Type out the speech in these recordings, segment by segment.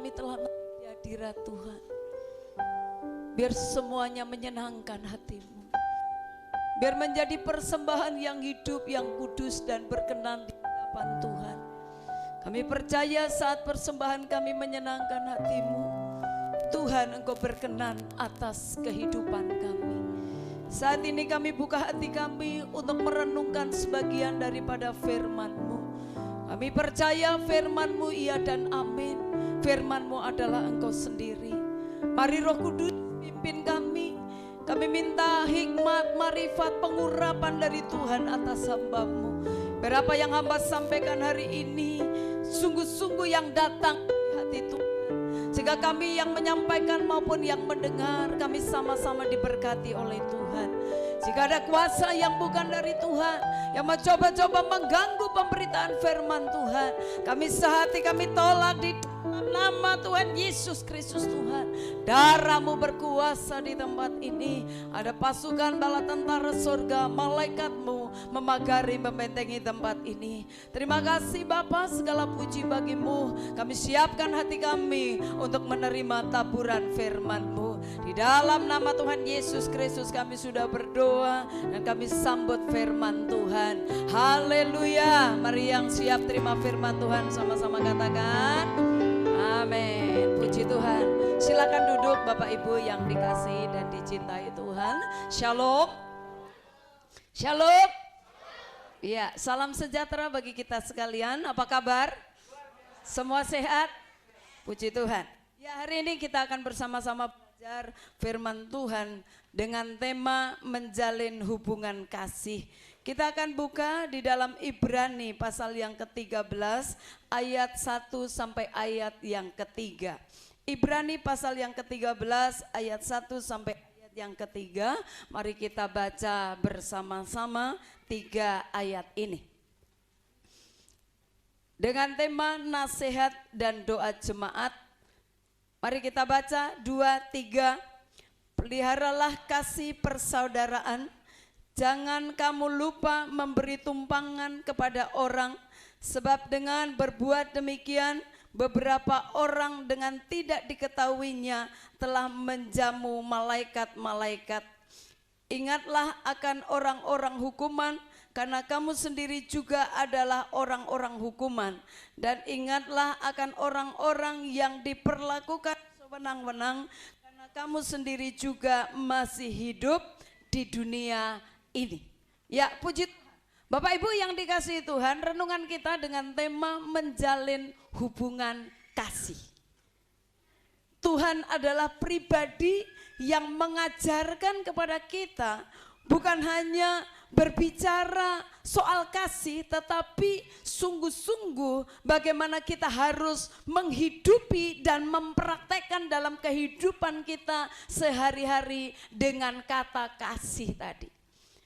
kami telah menjadi hadirat Tuhan. Biar semuanya menyenangkan hati-Mu. Biar menjadi persembahan yang hidup, yang kudus dan berkenan di hadapan Tuhan. Kami percaya saat persembahan kami menyenangkan hati-Mu, Tuhan, Engkau berkenan atas kehidupan kami. Saat ini kami buka hati kami untuk merenungkan sebagian daripada firman-Mu. Kami percaya firman-Mu iya dan amin. Firman-Mu adalah Engkau sendiri. Mari Roh Kudus pimpin kami. Kami minta hikmat, marifat, pengurapan dari Tuhan atas hamba-Mu. Berapa yang hamba sampaikan hari ini sungguh-sungguh yang datang dari hati Tuhan. Sehingga kami yang menyampaikan maupun yang mendengar, kami sama-sama diberkati oleh Tuhan. Jika ada kuasa yang bukan dari Tuhan, yang mencoba-coba mengganggu pemberitaan firman Tuhan, kami sehati, kami tolak di nama Tuhan Yesus Kristus. Tuhan, darah-Mu berkuasa di tempat ini. Ada pasukan bala tentara surga, malaikat-Mu memagari, membentengi tempat ini. Terima kasih Bapa, segala puji bagi-Mu. Kami siapkan hati kami untuk menerima taburan firman-Mu. Di dalam nama Tuhan Yesus Kristus kami sudah berdoa dan kami sambut firman Tuhan. Haleluya. Mari yang siap terima firman Tuhan sama-sama katakan amin. Puji Tuhan. Silakan duduk Bapak Ibu yang dikasihi dan dicintai Tuhan. Shalom. Shalom. Ya, salam sejahtera bagi kita sekalian. Apa kabar? Semua sehat? Puji Tuhan. Ya, hari ini kita akan bersama-sama belajar firman Tuhan dengan tema menjalin hubungan kasih. Kita akan buka di dalam Ibrani pasal yang ke-13 ayat 1 sampai ayat yang ketiga. Ibrani pasal yang ke-13 ayat 1 sampai ayat yang ketiga. Mari kita baca bersama-sama 3 ayat ini. Dengan tema nasihat dan doa jemaat. Mari kita baca 2, 3. Peliharalah kasih persaudaraan. Jangan kamu lupa memberi tumpangan kepada orang, sebab dengan berbuat demikian beberapa orang dengan tidak diketahuinya telah menjamu malaikat-malaikat. Ingatlah akan orang-orang hukuman, karena kamu sendiri juga adalah orang-orang hukuman. Dan ingatlah akan orang-orang yang diperlakukan sewenang-wenang, karena kamu sendiri juga masih hidup di dunia ini. Ya, puji Bapak Ibu yang dikasihi Tuhan, renungan kita dengan tema menjalin hubungan kasih. Tuhan adalah pribadi yang mengajarkan kepada kita bukan hanya berbicara soal kasih, tetapi sungguh-sungguh bagaimana kita harus menghidupi dan mempraktekkan dalam kehidupan kita sehari-hari dengan kata kasih tadi.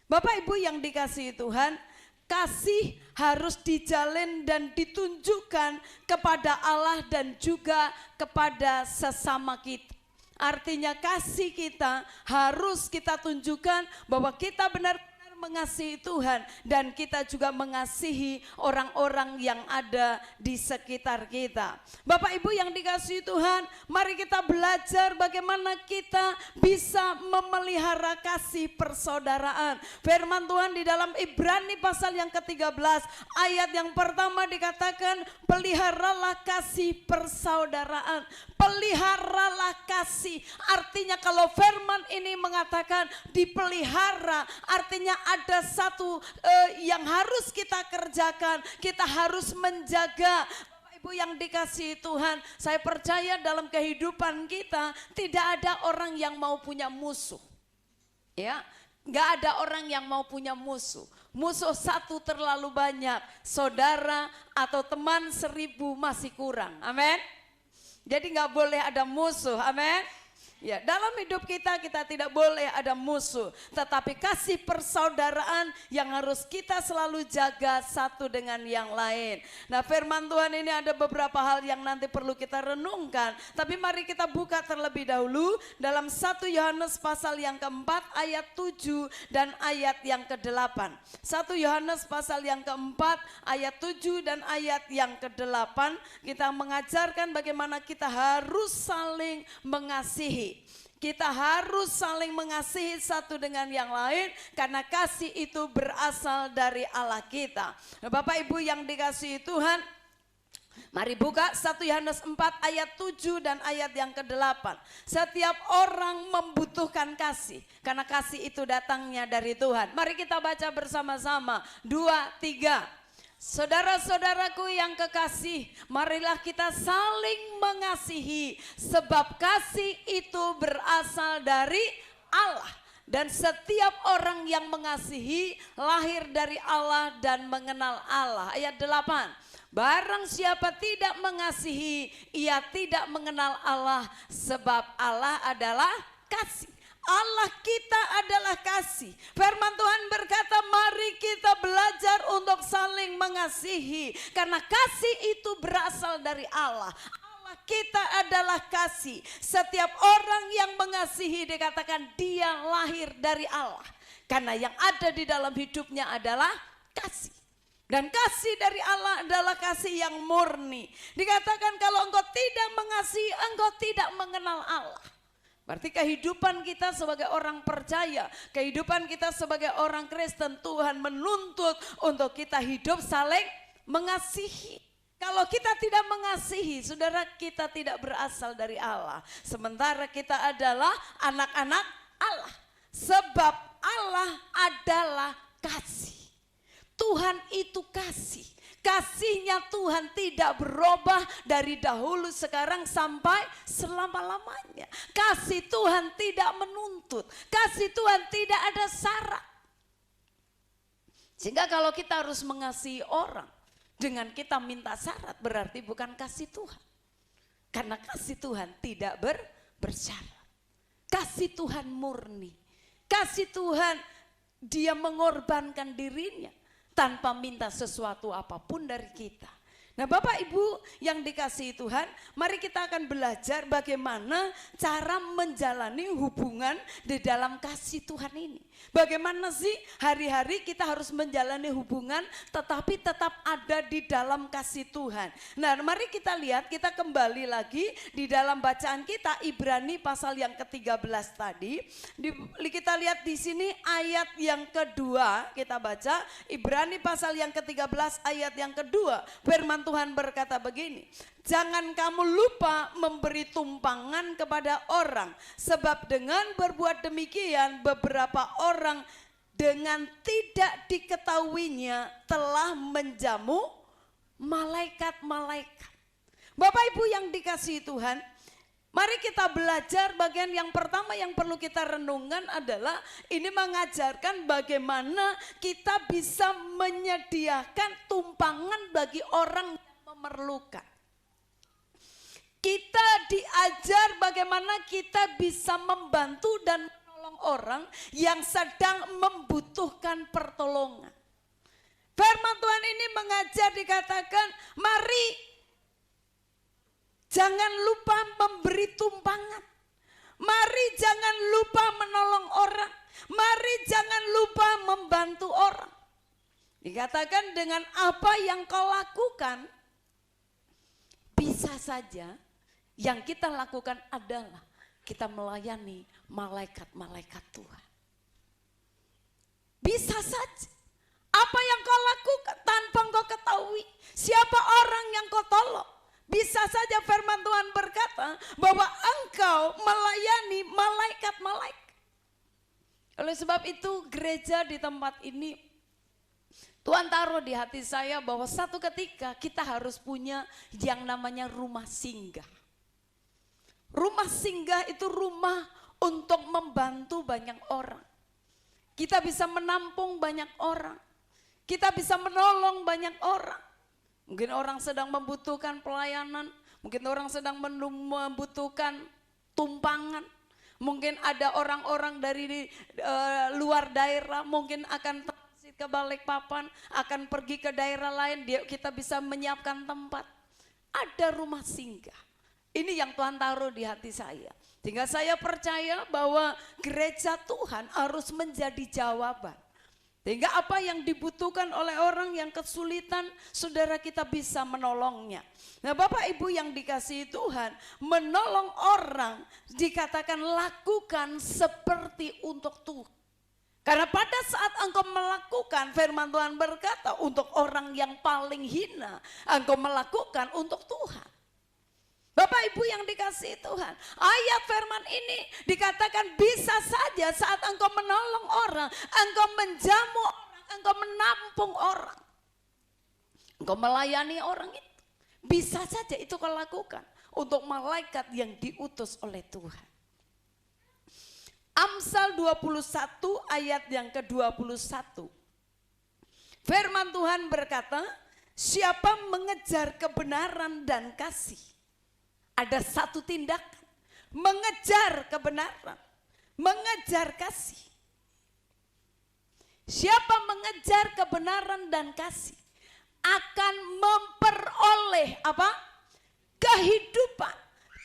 Bapak Ibu yang dikasihi Tuhan, kasih harus dijalin dan ditunjukkan kepada Allah dan juga kepada sesama kita. Artinya kasih kita harus kita tunjukkan bahwa kita benar-benar mengasihi Tuhan dan kita juga mengasihi orang-orang yang ada di sekitar kita. Bapak Ibu yang dikasihi Tuhan, mari kita belajar bagaimana kita bisa memelihara kasih persaudaraan. Firman Tuhan di dalam Ibrani pasal yang ke-13 ayat yang pertama dikatakan, peliharalah kasih persaudaraan. Peliharalah kasih, artinya kalau firman ini mengatakan dipelihara, artinya ada satu yang harus kita kerjakan, kita harus menjaga. Bapak Ibu yang dikasihi Tuhan, saya percaya dalam kehidupan kita tidak ada orang yang mau punya musuh. Ya, nggak ada orang yang mau punya musuh. Musuh satu terlalu banyak, saudara atau teman 1000 masih kurang. Amin. Jadi nggak boleh ada musuh, amin. Ya, dalam hidup kita tidak boleh ada musuh, tetapi kasih persaudaraan yang harus kita selalu jaga satu dengan yang lain. Nah, firman Tuhan ini ada beberapa hal yang nanti perlu kita renungkan, tapi mari kita buka terlebih dahulu dalam 1 Yohanes pasal yang keempat ayat 7 dan ayat yang ke-8. 1 Yohanes pasal yang keempat ayat 7 dan ayat yang ke-8, kita mengajarkan bagaimana kita harus saling mengasihi. Kita harus saling mengasihi satu dengan yang lain karena kasih itu berasal dari Allah kita. Nah, Bapak Ibu yang dikasihi Tuhan, mari buka 1 Yohanes 4 ayat 7 dan ayat yang ke-8. Setiap orang membutuhkan kasih karena kasih itu datangnya dari Tuhan. Mari kita baca bersama-sama. 2, 3. Saudara-saudaraku yang kekasih, marilah kita saling mengasihi, sebab kasih itu berasal dari Allah. Dan setiap orang yang mengasihi lahir dari Allah dan mengenal Allah. Ayat 8. Barang siapa tidak mengasihi, ia tidak mengenal Allah, sebab Allah adalah kasih. Allah kita adalah kasih. Firman Tuhan berkata, mari kita belajar untuk saling mengasihi, karena kasih itu berasal dari Allah. Allah kita adalah kasih. Setiap orang yang mengasihi dikatakan dia lahir dari Allah, karena yang ada di dalam hidupnya adalah kasih. Dan kasih dari Allah adalah kasih yang murni. Dikatakan kalau engkau tidak mengasihi, engkau tidak mengenal Allah. Berarti kehidupan kita sebagai orang percaya, kehidupan kita sebagai orang Kristen, Tuhan menuntut untuk kita hidup saling mengasihi. Kalau kita tidak mengasihi, saudara, kita tidak berasal dari Allah. Sementara kita adalah anak-anak Allah. Sebab Allah adalah kasih. Tuhan itu kasih. Kasihnya Tuhan tidak berubah dari dahulu, sekarang sampai selama-lamanya. Kasih Tuhan tidak menuntut. Kasih Tuhan tidak ada syarat. Sehingga kalau kita harus mengasihi orang dengan kita minta syarat, berarti bukan kasih Tuhan. Karena kasih Tuhan tidak bersyarat. Kasih Tuhan murni. Kasih Tuhan dia mengorbankan dirinya tanpa minta sesuatu apapun dari kita. Nah, Bapak Ibu yang dikasihi Tuhan, mari kita akan belajar bagaimana cara menjalani hubungan di dalam kasih Tuhan ini. Bagaimana sih hari-hari kita harus menjalani hubungan tetapi tetap ada di dalam kasih Tuhan. Nah, mari kita lihat, kita kembali lagi di dalam bacaan kita Ibrani pasal yang ke-13 tadi. Kita lihat di sini ayat yang kedua, kita baca Ibrani pasal yang ke-13 ayat yang kedua. Firman Tuhan berkata begini, jangan kamu lupa memberi tumpangan kepada orang, sebab dengan berbuat demikian beberapa orang dengan tidak diketahuinya telah menjamu malaikat-malaikat. Bapak Ibu yang dikasihi Tuhan, mari kita belajar bagian yang pertama yang perlu kita renungkan adalah ini mengajarkan bagaimana kita bisa menyediakan tumpangan bagi orang yang memerlukan. Kita diajar bagaimana kita bisa membantu dan menolong orang yang sedang membutuhkan pertolongan. Firman Tuhan ini mengajar, dikatakan mari jangan lupa memberi tumpangan. Mari jangan lupa menolong orang. Mari jangan lupa membantu orang. Dikatakan dengan apa yang kau lakukan, bisa saja yang kita lakukan adalah kita melayani malaikat-malaikat Tuhan. Bisa saja. Apa yang kau lakukan tanpa kau ketahui siapa orang yang kau tolong. Bisa saja firman Tuhan berkata bahwa engkau melayani malaikat-malaikat. Oleh sebab itu gereja di tempat ini Tuhan taruh di hati saya bahwa satu ketika kita harus punya yang namanya rumah singgah. Rumah singgah itu rumah untuk membantu banyak orang. Kita bisa menampung banyak orang. Kita bisa menolong banyak orang. Mungkin orang sedang membutuhkan pelayanan, mungkin orang sedang membutuhkan tumpangan. Mungkin ada orang-orang dari luar daerah, mungkin akan transit ke Balikpapan, akan pergi ke daerah lain, kita bisa menyiapkan tempat. Ada rumah singgah. Ini yang Tuhan taruh di hati saya. Sehingga saya percaya bahwa gereja Tuhan harus menjadi jawaban. Sehingga apa yang dibutuhkan oleh orang yang kesulitan, saudara kita bisa menolongnya. Nah Bapak Ibu yang dikasihi Tuhan, menolong orang dikatakan lakukan seperti untuk Tuhan. Karena pada saat engkau melakukan, firman Tuhan berkata, untuk orang yang paling hina, engkau melakukan untuk Tuhan. Bapak Ibu yang dikasihi Tuhan, ayat firman ini dikatakan bisa saja saat engkau menolong orang, engkau menjamu orang, engkau menampung orang, engkau melayani orang itu. Bisa saja itu kau lakukan untuk malaikat yang diutus oleh Tuhan. Amsal 21 ayat yang ke-21. Firman Tuhan berkata, siapa mengejar kebenaran dan kasih. Ada satu tindakan, mengejar kebenaran, mengejar kasih. Siapa mengejar kebenaran dan kasih akan memperoleh apa? Kehidupan,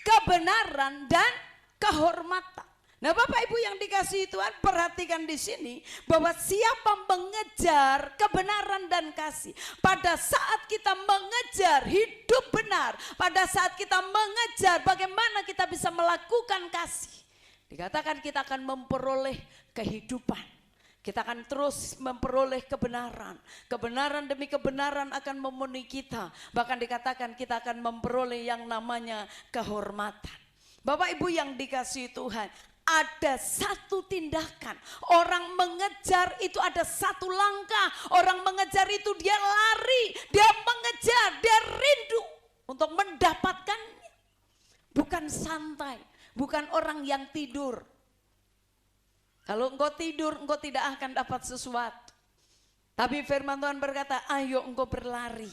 kebenaran dan kehormatan. Nah Bapak Ibu yang dikasihi Tuhan, perhatikan di sini bahwa siapa mengejar kebenaran dan kasih. Pada saat kita mengejar hidup benar, pada saat kita mengejar bagaimana kita bisa melakukan kasih, dikatakan kita akan memperoleh kehidupan. Kita akan terus memperoleh kebenaran. Kebenaran demi kebenaran akan memenuhi kita. Bahkan dikatakan kita akan memperoleh yang namanya kehormatan. Bapak Ibu yang dikasihi Tuhan, ada satu tindakan. Orang mengejar itu ada satu langkah. Orang mengejar itu dia lari, dia mengejar, dia rindu untuk mendapatkannya. Bukan santai, bukan orang yang tidur. Kalau engkau tidur, engkau tidak akan dapat sesuatu. Tapi firman Tuhan berkata, ayo engkau berlari.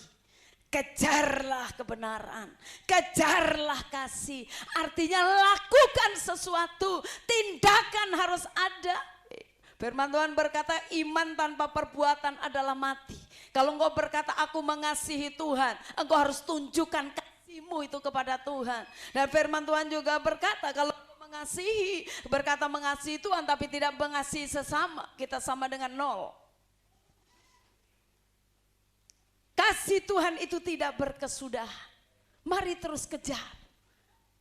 Kejarlah kebenaran, kejarlah kasih. Artinya lakukan sesuatu, tindakan harus ada. Firman Tuhan berkata iman tanpa perbuatan adalah mati. Kalau engkau berkata aku mengasihi Tuhan, engkau harus tunjukkan kasihmu itu kepada Tuhan. Dan firman Tuhan juga berkata kalau engkau mengasihi, berkata mengasihi Tuhan tapi tidak mengasihi sesama, kita sama dengan nol. Kasih Tuhan itu tidak berkesudahan. Mari terus kejar.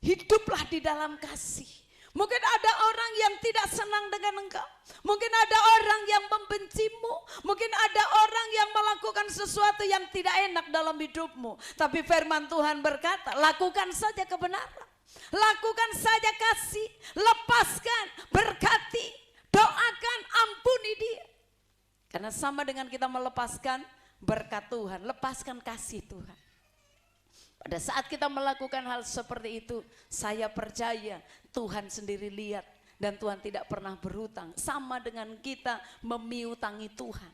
Hiduplah di dalam kasih. Mungkin ada orang yang tidak senang dengan engkau. Mungkin ada orang yang membencimu. Mungkin ada orang yang melakukan sesuatu yang tidak enak dalam hidupmu. Tapi firman Tuhan berkata, lakukan saja kebenaran. Lakukan saja kasih. Lepaskan, berkati, doakan, ampuni dia. Karena sama dengan kita melepaskan berkat Tuhan, lepaskan kasih Tuhan. Pada saat kita melakukan hal seperti itu, saya percaya Tuhan sendiri lihat dan Tuhan tidak pernah berhutang. Sama dengan kita memiutangi Tuhan.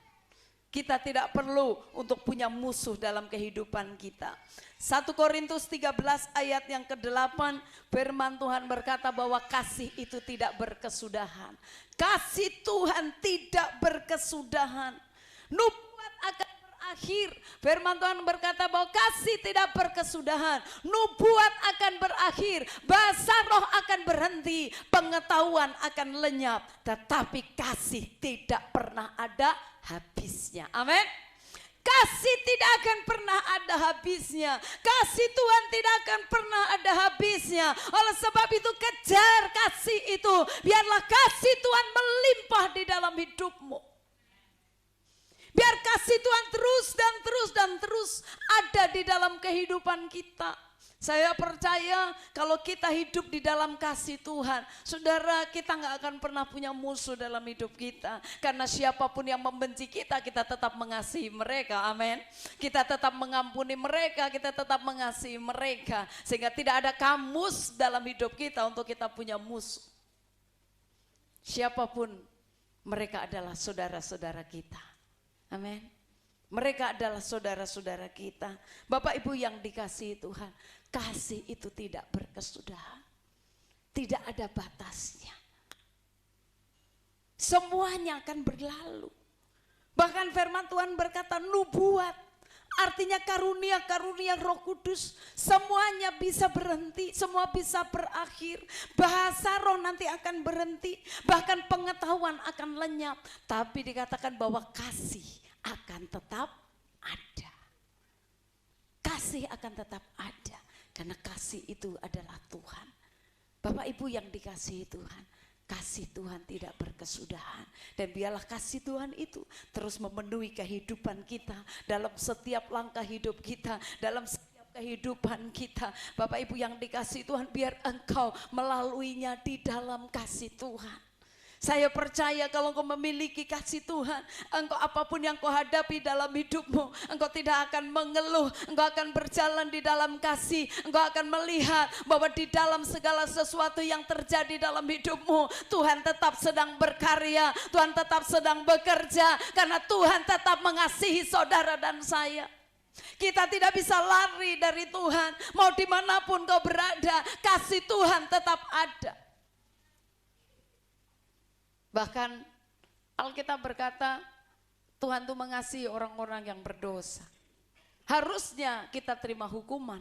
Kita tidak perlu untuk punya musuh dalam kehidupan kita. 1 Korintus 13 ayat yang ke-8, firman Tuhan berkata bahwa kasih itu tidak berkesudahan. Kasih Tuhan tidak berkesudahan. Nubuat akan berakhir. Firman Tuhan berkata bahwa kasih tidak berkesudahan. Nubuat akan berakhir. Bahasa roh akan berhenti. Pengetahuan akan lenyap. Tetapi kasih tidak pernah ada habisnya. Amin. Kasih tidak akan pernah ada habisnya. Kasih Tuhan tidak akan pernah ada habisnya. Oleh sebab itu kejar kasih itu. Biarlah kasih Tuhan melimpah di dalam hidupmu. Biar kasih Tuhan terus dan terus dan terus ada di dalam kehidupan kita. Saya percaya kalau kita hidup di dalam kasih Tuhan, saudara, kita nggak akan pernah punya musuh dalam hidup kita. Karena siapapun yang membenci kita, kita tetap mengasihi mereka, amin. Kita tetap mengampuni mereka, kita tetap mengasihi mereka. Sehingga tidak ada kamus dalam hidup kita untuk kita punya musuh. Siapapun mereka adalah saudara-saudara kita. Amin. Mereka adalah saudara-saudara kita. Bapak Ibu yang dikasihi Tuhan, kasih itu tidak berkesudahan. Tidak ada batasnya. semuanya akan berlalu. Bahkan firman Tuhan berkata nubuat, artinya karunia-karunia Roh Kudus, semuanya bisa berhenti, semua bisa berakhir. Bahasa roh nanti akan berhenti, bahkan pengetahuan akan lenyap. Tapi dikatakan bahwa kasih akan tetap ada. Kasih akan tetap ada, karena kasih itu adalah Tuhan. Bapak Ibu yang dikasihi Tuhan, kasih Tuhan tidak berkesudahan. Dan biarlah kasih Tuhan itu terus memenuhi kehidupan kita, dalam setiap langkah hidup kita, dalam setiap kehidupan kita. Bapak Ibu yang dikasihi Tuhan, biar engkau melaluinya di dalam kasih Tuhan. Saya percaya kalau engkau memiliki kasih Tuhan, engkau apapun yang kau hadapi dalam hidupmu, engkau tidak akan mengeluh, engkau akan berjalan di dalam kasih, engkau akan melihat bahwa di dalam segala sesuatu yang terjadi dalam hidupmu, Tuhan tetap sedang berkarya, Tuhan tetap sedang bekerja, karena Tuhan tetap mengasihi saudara dan saya. Kita tidak bisa lari dari Tuhan, mau dimanapun kau berada, kasih Tuhan tetap ada. Bahkan Alkitab berkata Tuhan itu mengasihi orang-orang yang berdosa. Harusnya kita terima hukuman,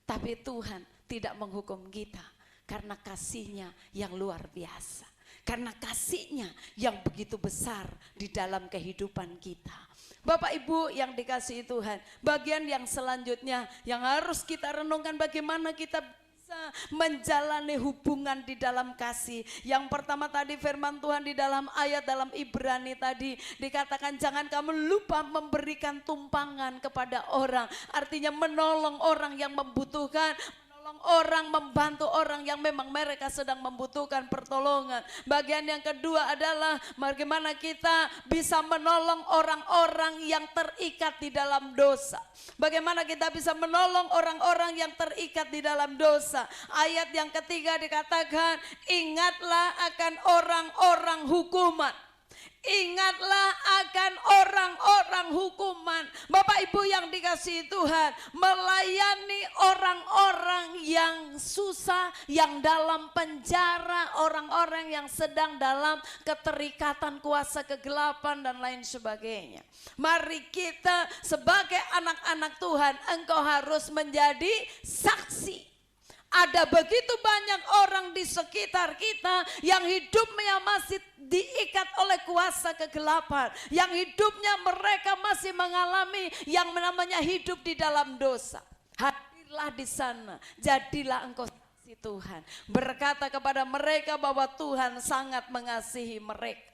tapi Tuhan tidak menghukum kita karena kasih-Nya yang luar biasa. Karena kasih-Nya yang begitu besar di dalam kehidupan kita. Bapak Ibu yang dikasihi Tuhan, bagian yang selanjutnya yang harus kita renungkan, bagaimana kita menjalani hubungan di dalam kasih. Yang pertama tadi firman Tuhan di dalam ayat dalam Ibrani tadi dikatakan jangan kamu lupa memberikan tumpangan kepada orang. Artinya menolong orang yang membutuhkan, orang membantu orang yang memang mereka sedang membutuhkan pertolongan. Bagian yang kedua adalah bagaimana kita bisa menolong orang-orang yang terikat di dalam dosa. Bagaimana kita bisa menolong orang-orang yang terikat di dalam dosa. Ayat yang ketiga dikatakan ingatlah akan orang-orang hukuman. Ingatlah akan orang-orang hukuman. Bapak Ibu yang dikasihi Tuhan, melayani orang-orang yang susah, yang dalam penjara, orang-orang yang sedang dalam keterikatan kuasa kegelapan dan lain sebagainya. Mari kita sebagai anak-anak Tuhan, engkau harus menjadi saksi. Ada begitu banyak orang di sekitar kita yang hidupnya masih diikat oleh kuasa kegelapan, yang hidupnya mereka masih mengalami yang namanya hidup di dalam dosa. Hadirlah di sana, jadilah engkau saksi Tuhan, berkata kepada mereka bahwa Tuhan sangat mengasihi mereka.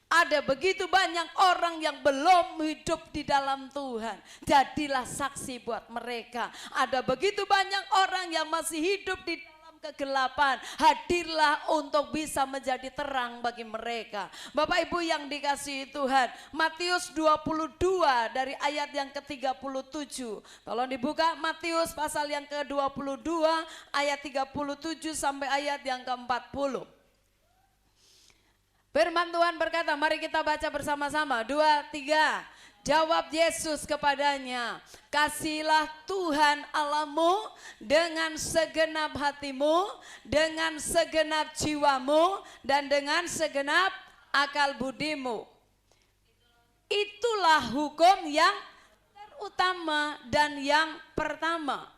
Ada begitu banyak orang yang belum hidup di dalam Tuhan. Jadilah saksi buat mereka. Ada begitu banyak orang yang masih hidup di dalam kegelapan. Hadirlah untuk bisa menjadi terang bagi mereka. Bapak Ibu yang dikasihi Tuhan, Matius 22 dari ayat yang ke-37. Tolong dibuka Matius pasal yang ke-22 ayat 37 sampai ayat yang ke-40. Firman Tuhan berkata, mari kita baca bersama-sama. 2, 3. Jawab Yesus kepadanya, kasihilah Tuhan Allahmu dengan segenap hatimu, dengan segenap jiwamu, dan dengan segenap akal budimu. Itulah hukum yang terutama dan yang pertama.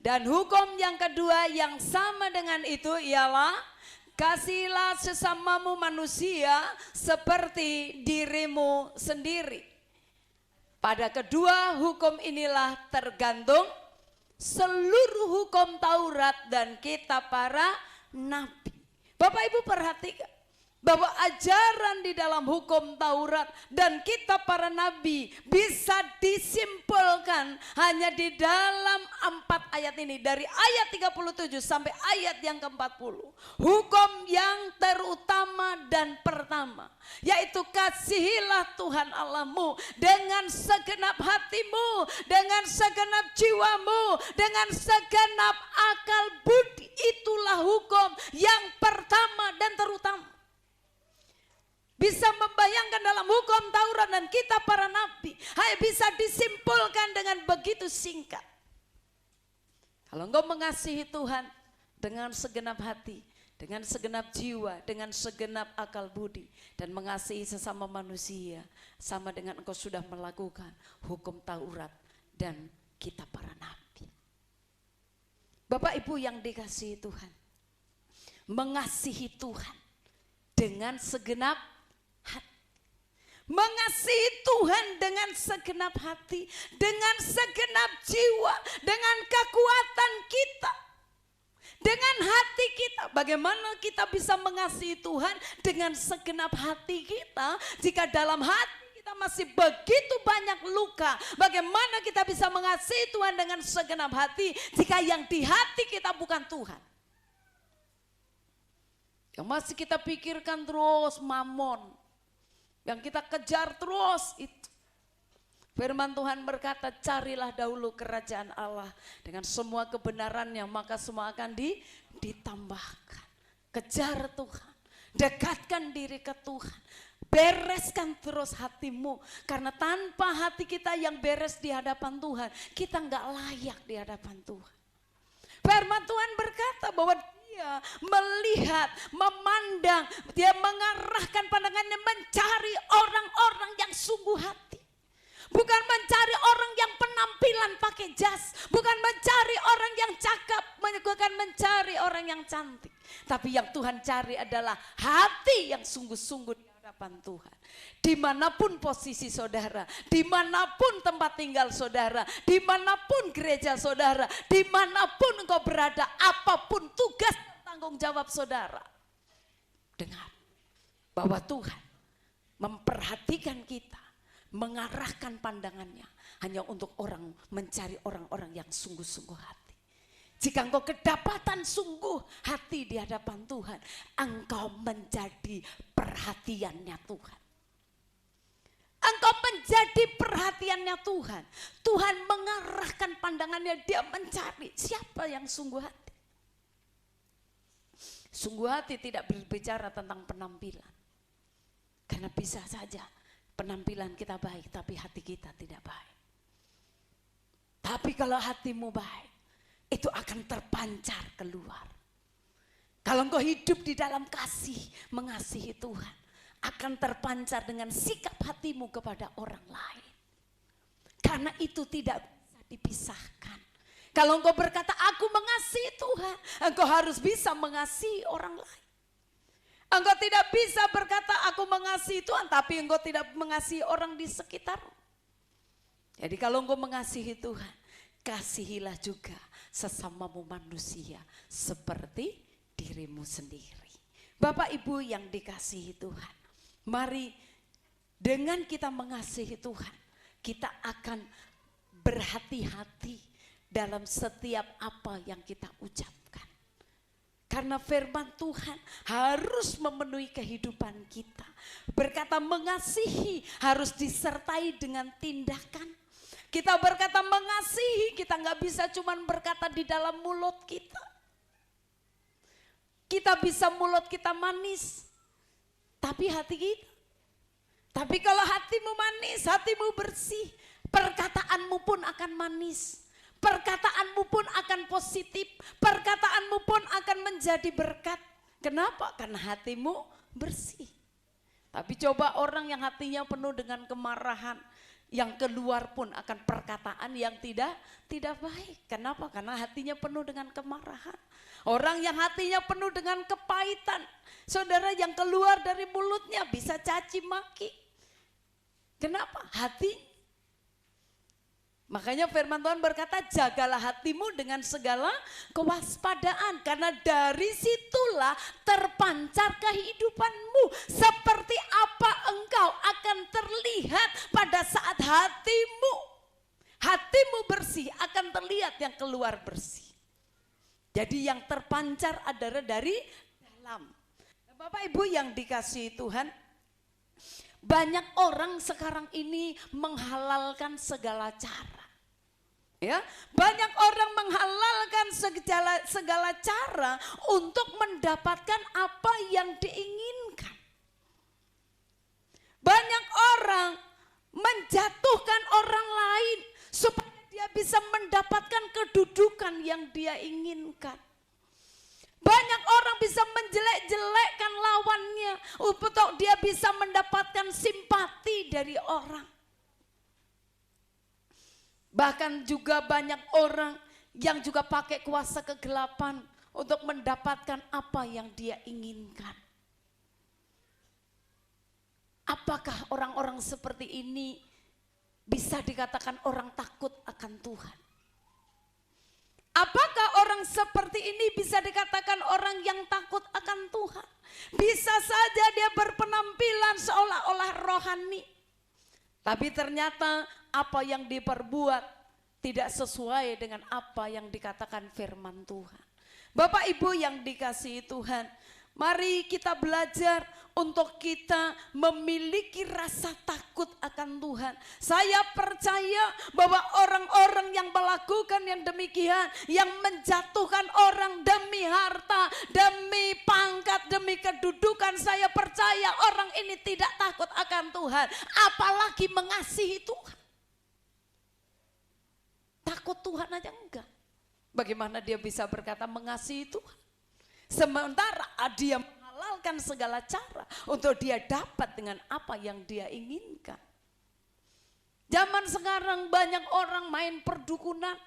Dan hukum yang kedua yang sama dengan itu ialah kasihilah sesamamu manusia seperti dirimu sendiri. Pada kedua hukum inilah tergantung seluruh hukum Taurat dan kitab para nabi. Bapak Ibu perhatikan bahwa ajaran di dalam hukum Taurat dan kitab para nabi bisa disimpulkan hanya di dalam 4 ayat ini. Dari ayat 37 sampai ayat yang ke-40. Hukum yang terutama dan pertama, yaitu kasihilah Tuhan Allahmu dengan segenap hatimu, dengan segenap jiwamu, dengan segenap akal budi. Itulah hukum yang pertama dan terutama. Bisa membayangkan dalam hukum Taurat dan kitab para nabi hanya bisa disimpulkan dengan begitu singkat. Kalau engkau mengasihi Tuhan dengan segenap hati, dengan segenap jiwa, dengan segenap akal budi, dan mengasihi sesama manusia sama dengan engkau sudah melakukan hukum Taurat dan kitab para nabi. Bapak Ibu yang dikasihi Tuhan, mengasihi Tuhan dengan segenap hati. Mengasihi Tuhan dengan segenap hati, dengan segenap jiwa, dengan kekuatan kita, dengan hati kita. Bagaimana kita bisa mengasihi Tuhan dengan segenap hati kita jika dalam hati kita masih begitu banyak luka? Bagaimana kita bisa mengasihi Tuhan dengan segenap hati jika yang di hati kita bukan Tuhan? Yang masih kita pikirkan terus mamon, yang kita kejar terus itu. Firman Tuhan berkata, carilah dahulu kerajaan Allah dengan semua kebenarannya, maka semua akan ditambahkan. Kejar Tuhan, dekatkan diri ke Tuhan, bereskan terus hatimu. Karena tanpa hati kita yang beres di hadapan Tuhan, kita nggak layak di hadapan Tuhan. Firman Tuhan berkata bahwa Dia melihat, memandang, Dia mengarahkan pandangannya mencari orang-orang yang sungguh hati. Bukan mencari orang yang penampilan pakai jas, bukan mencari orang yang cakap, bukan mencari orang yang cantik. Tapi yang Tuhan cari adalah hati yang sungguh-sungguh di hadapan Tuhan. Dimanapun posisi saudara, dimanapun tempat tinggal saudara, dimanapun gereja saudara, dimanapun engkau berada, apapun tugas dan tanggung jawab saudara, dengar bahwa Tuhan memperhatikan kita, mengarahkan pandangannya hanya untuk orang, mencari orang-orang yang sungguh-sungguh hati. Jika engkau kedapatan sungguh hati di hadapan Tuhan, engkau menjadi perhatiannya Tuhan. Engkau menjadi perhatiannya Tuhan. Tuhan mengarahkan pandangannya, Dia mencari siapa yang sungguh hati. Sungguh hati tidak berbicara tentang penampilan. Karena bisa saja penampilan kita baik, tapi hati kita tidak baik. Tapi kalau hatimu baik, itu akan terpancar keluar. Kalau engkau hidup di dalam kasih, mengasihi Tuhan, akan terpancar dengan sikap hatimu kepada orang lain. Karena itu tidak bisa dipisahkan. Kalau engkau berkata, aku mengasihi Tuhan, engkau harus bisa mengasihi orang lain. Engkau tidak bisa berkata aku mengasihi Tuhan tapi engkau tidak mengasihi orang di sekitar. Jadi kalau engkau mengasihi Tuhan, kasihilah juga sesamamu manusia seperti dirimu sendiri. Bapak Ibu yang dikasihi Tuhan, mari dengan kita mengasihi Tuhan, kita akan berhati-hati dalam setiap apa yang kita ucapkan. Karena firman Tuhan harus memenuhi kehidupan kita. Berkata mengasihi harus disertai dengan tindakan. Kita berkata mengasihi, kita nggak bisa cuma berkata di dalam mulut kita. Kita bisa mulut kita manis, tapi hati kita. Tapi kalau hatimu manis, hatimu bersih, perkataanmu pun akan manis. Perkataanmu pun akan positif, perkataanmu pun akan menjadi berkat. Kenapa? Karena hatimu bersih. Tapi coba orang yang hatinya penuh dengan kemarahan, yang keluar pun akan perkataan yang tidak baik. Kenapa? Karena hatinya penuh dengan kemarahan. Orang yang hatinya penuh dengan kepahitan, saudara, yang keluar dari mulutnya bisa caci maki. Kenapa? Hati. Makanya firman Tuhan berkata, jagalah hatimu dengan segala kewaspadaan, karena dari situlah terpancar kehidupanmu. Seperti apa engkau akan terlihat pada saat hatimu bersih, akan terlihat yang keluar bersih. Jadi yang terpancar adalah dari dalam. Bapak Ibu yang dikasihi Tuhan, banyak orang sekarang ini menghalalkan segala cara. Ya, banyak orang menghalalkan segala cara untuk mendapatkan apa yang diinginkan. Banyak orang menjatuhkan orang lain supaya dia bisa mendapatkan kedudukan yang dia inginkan. Banyak orang bisa menjelek-jelekkan lawannya untuk dia bisa mendapatkan simpati dari orang. Bahkan juga banyak orang yang juga pakai kuasa kegelapan untuk mendapatkan apa yang dia inginkan. Apakah orang-orang seperti ini bisa dikatakan orang takut akan Tuhan? Apakah orang seperti ini bisa dikatakan orang yang takut akan Tuhan? Bisa saja dia berpenampilan seolah-olah rohani, tapi ternyata apa yang diperbuat tidak sesuai dengan apa yang dikatakan firman Tuhan. Bapak Ibu yang dikasihi Tuhan, mari kita belajar untuk kita memiliki rasa takut akan Tuhan. Saya percaya bahwa orang-orang yang melakukan yang demikian, yang menjatuhkan orang demi harta, demi pangkat, demi kedudukan, saya percaya orang ini tidak takut akan Tuhan, apalagi mengasihi Tuhan. Takut Tuhan aja enggak. Bagaimana dia bisa berkata mengasihi Tuhan? Sementara dia menghalalkan segala cara untuk dia dapat dengan apa yang dia inginkan. Zaman sekarang banyak orang main perdukunan.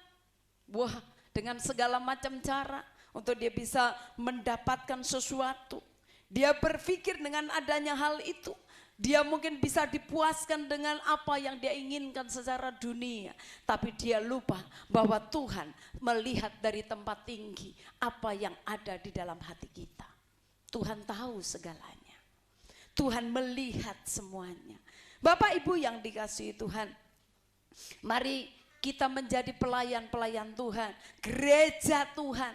Wah, dengan segala macam cara untuk dia bisa mendapatkan sesuatu. Dia berpikir dengan adanya hal itu, dia mungkin bisa dipuaskan dengan apa yang dia inginkan secara dunia. Tapi dia lupa bahwa Tuhan melihat dari tempat tinggi apa yang ada di dalam hati kita. Tuhan tahu segalanya. Tuhan melihat semuanya. Bapak Ibu yang dikasihi Tuhan, mari kita menjadi pelayan-pelayan Tuhan, gereja Tuhan.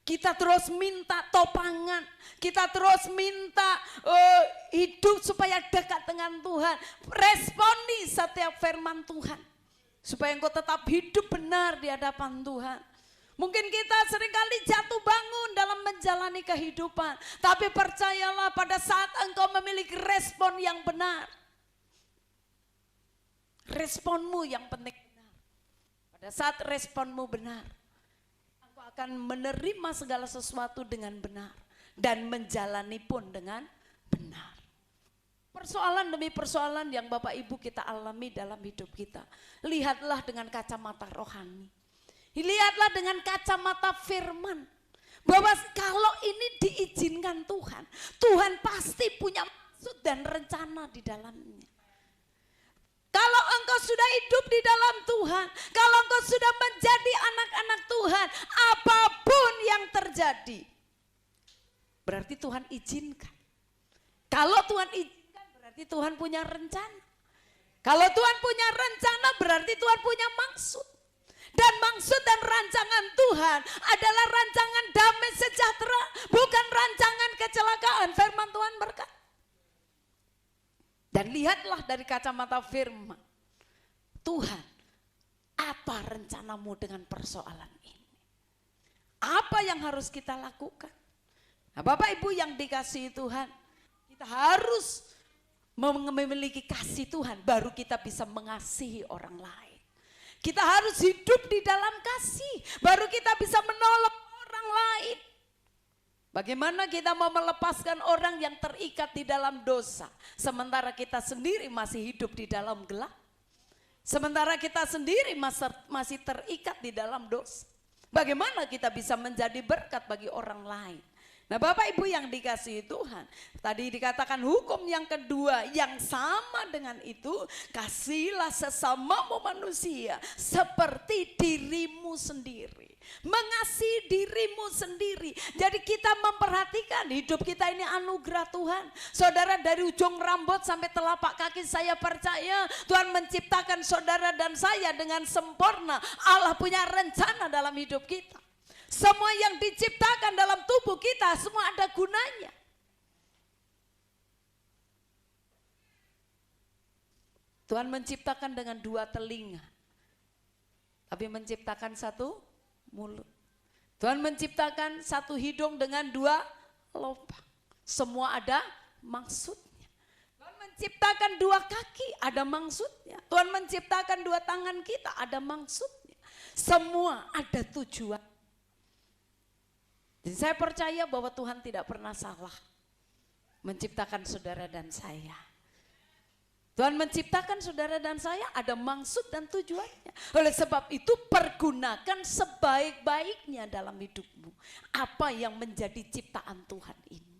Kita terus minta topangan, kita terus minta hidup supaya dekat dengan Tuhan. Responi setiap firman Tuhan, supaya engkau tetap hidup benar di hadapan Tuhan. Mungkin kita seringkali jatuh bangun dalam menjalani kehidupan, tapi percayalah pada saat engkau memiliki respon yang benar, responmu yang penting benar. Pada saat responmu benar, akan menerima segala sesuatu dengan benar dan menjalani pun dengan benar. Persoalan demi persoalan yang Bapak Ibu kita alami dalam hidup kita, lihatlah dengan kacamata rohani. Lihatlah dengan kacamata firman, bahwa kalau ini diizinkan Tuhan, Tuhan pasti punya maksud dan rencana di dalamnya. Kalau engkau sudah hidup di dalam Tuhan, kalau engkau sudah menjadi anak-anak Tuhan, apapun yang terjadi, berarti Tuhan izinkan. Kalau Tuhan izinkan, berarti Tuhan punya rencana. Kalau Tuhan punya rencana, berarti Tuhan punya maksud. Dan maksud dan rancangan Tuhan adalah rancangan damai sejahtera, bukan rancangan kecelakaan. Firman Tuhan berkata. Dan lihatlah dari kacamata firman, Tuhan, apa rencanamu dengan persoalan ini? Apa yang harus kita lakukan? Nah, Bapak Ibu yang dikasihi Tuhan, kita harus memiliki kasih Tuhan, baru kita bisa mengasihi orang lain. Kita harus hidup di dalam kasih, baru kita bisa menolong orang lain. Bagaimana kita mau melepaskan orang yang terikat di dalam dosa, sementara kita sendiri masih hidup di dalam gelap? Sementara kita sendiri masih terikat di dalam dosa. Bagaimana kita bisa menjadi berkat bagi orang lain? Nah Bapak Ibu yang dikasihi Tuhan, tadi dikatakan hukum yang kedua yang sama dengan itu, kasihilah sesamamu manusia seperti dirimu sendiri. Mengasihi dirimu sendiri. Jadi kita memperhatikan hidup kita ini anugerah Tuhan. Saudara, dari ujung rambut sampai telapak kaki, saya percaya Tuhan menciptakan saudara dan saya dengan sempurna. Allah punya rencana dalam hidup kita. Semua yang diciptakan dalam tubuh kita semua ada gunanya. Tuhan menciptakan dengan 2 telinga, tapi menciptakan 1 mulut. Tuhan menciptakan 1 hidung dengan 2 lubang. Semua ada maksudnya. Tuhan menciptakan 2 kaki, ada maksudnya. Tuhan menciptakan 2 tangan kita, ada maksudnya. Semua ada tujuan. Jadi saya percaya bahwa Tuhan tidak pernah salah menciptakan saudara dan saya. Tuhan menciptakan saudara dan saya ada maksud dan tujuannya. Oleh sebab itu pergunakan sebaik-baiknya dalam hidupmu. Apa yang menjadi ciptaan Tuhan ini.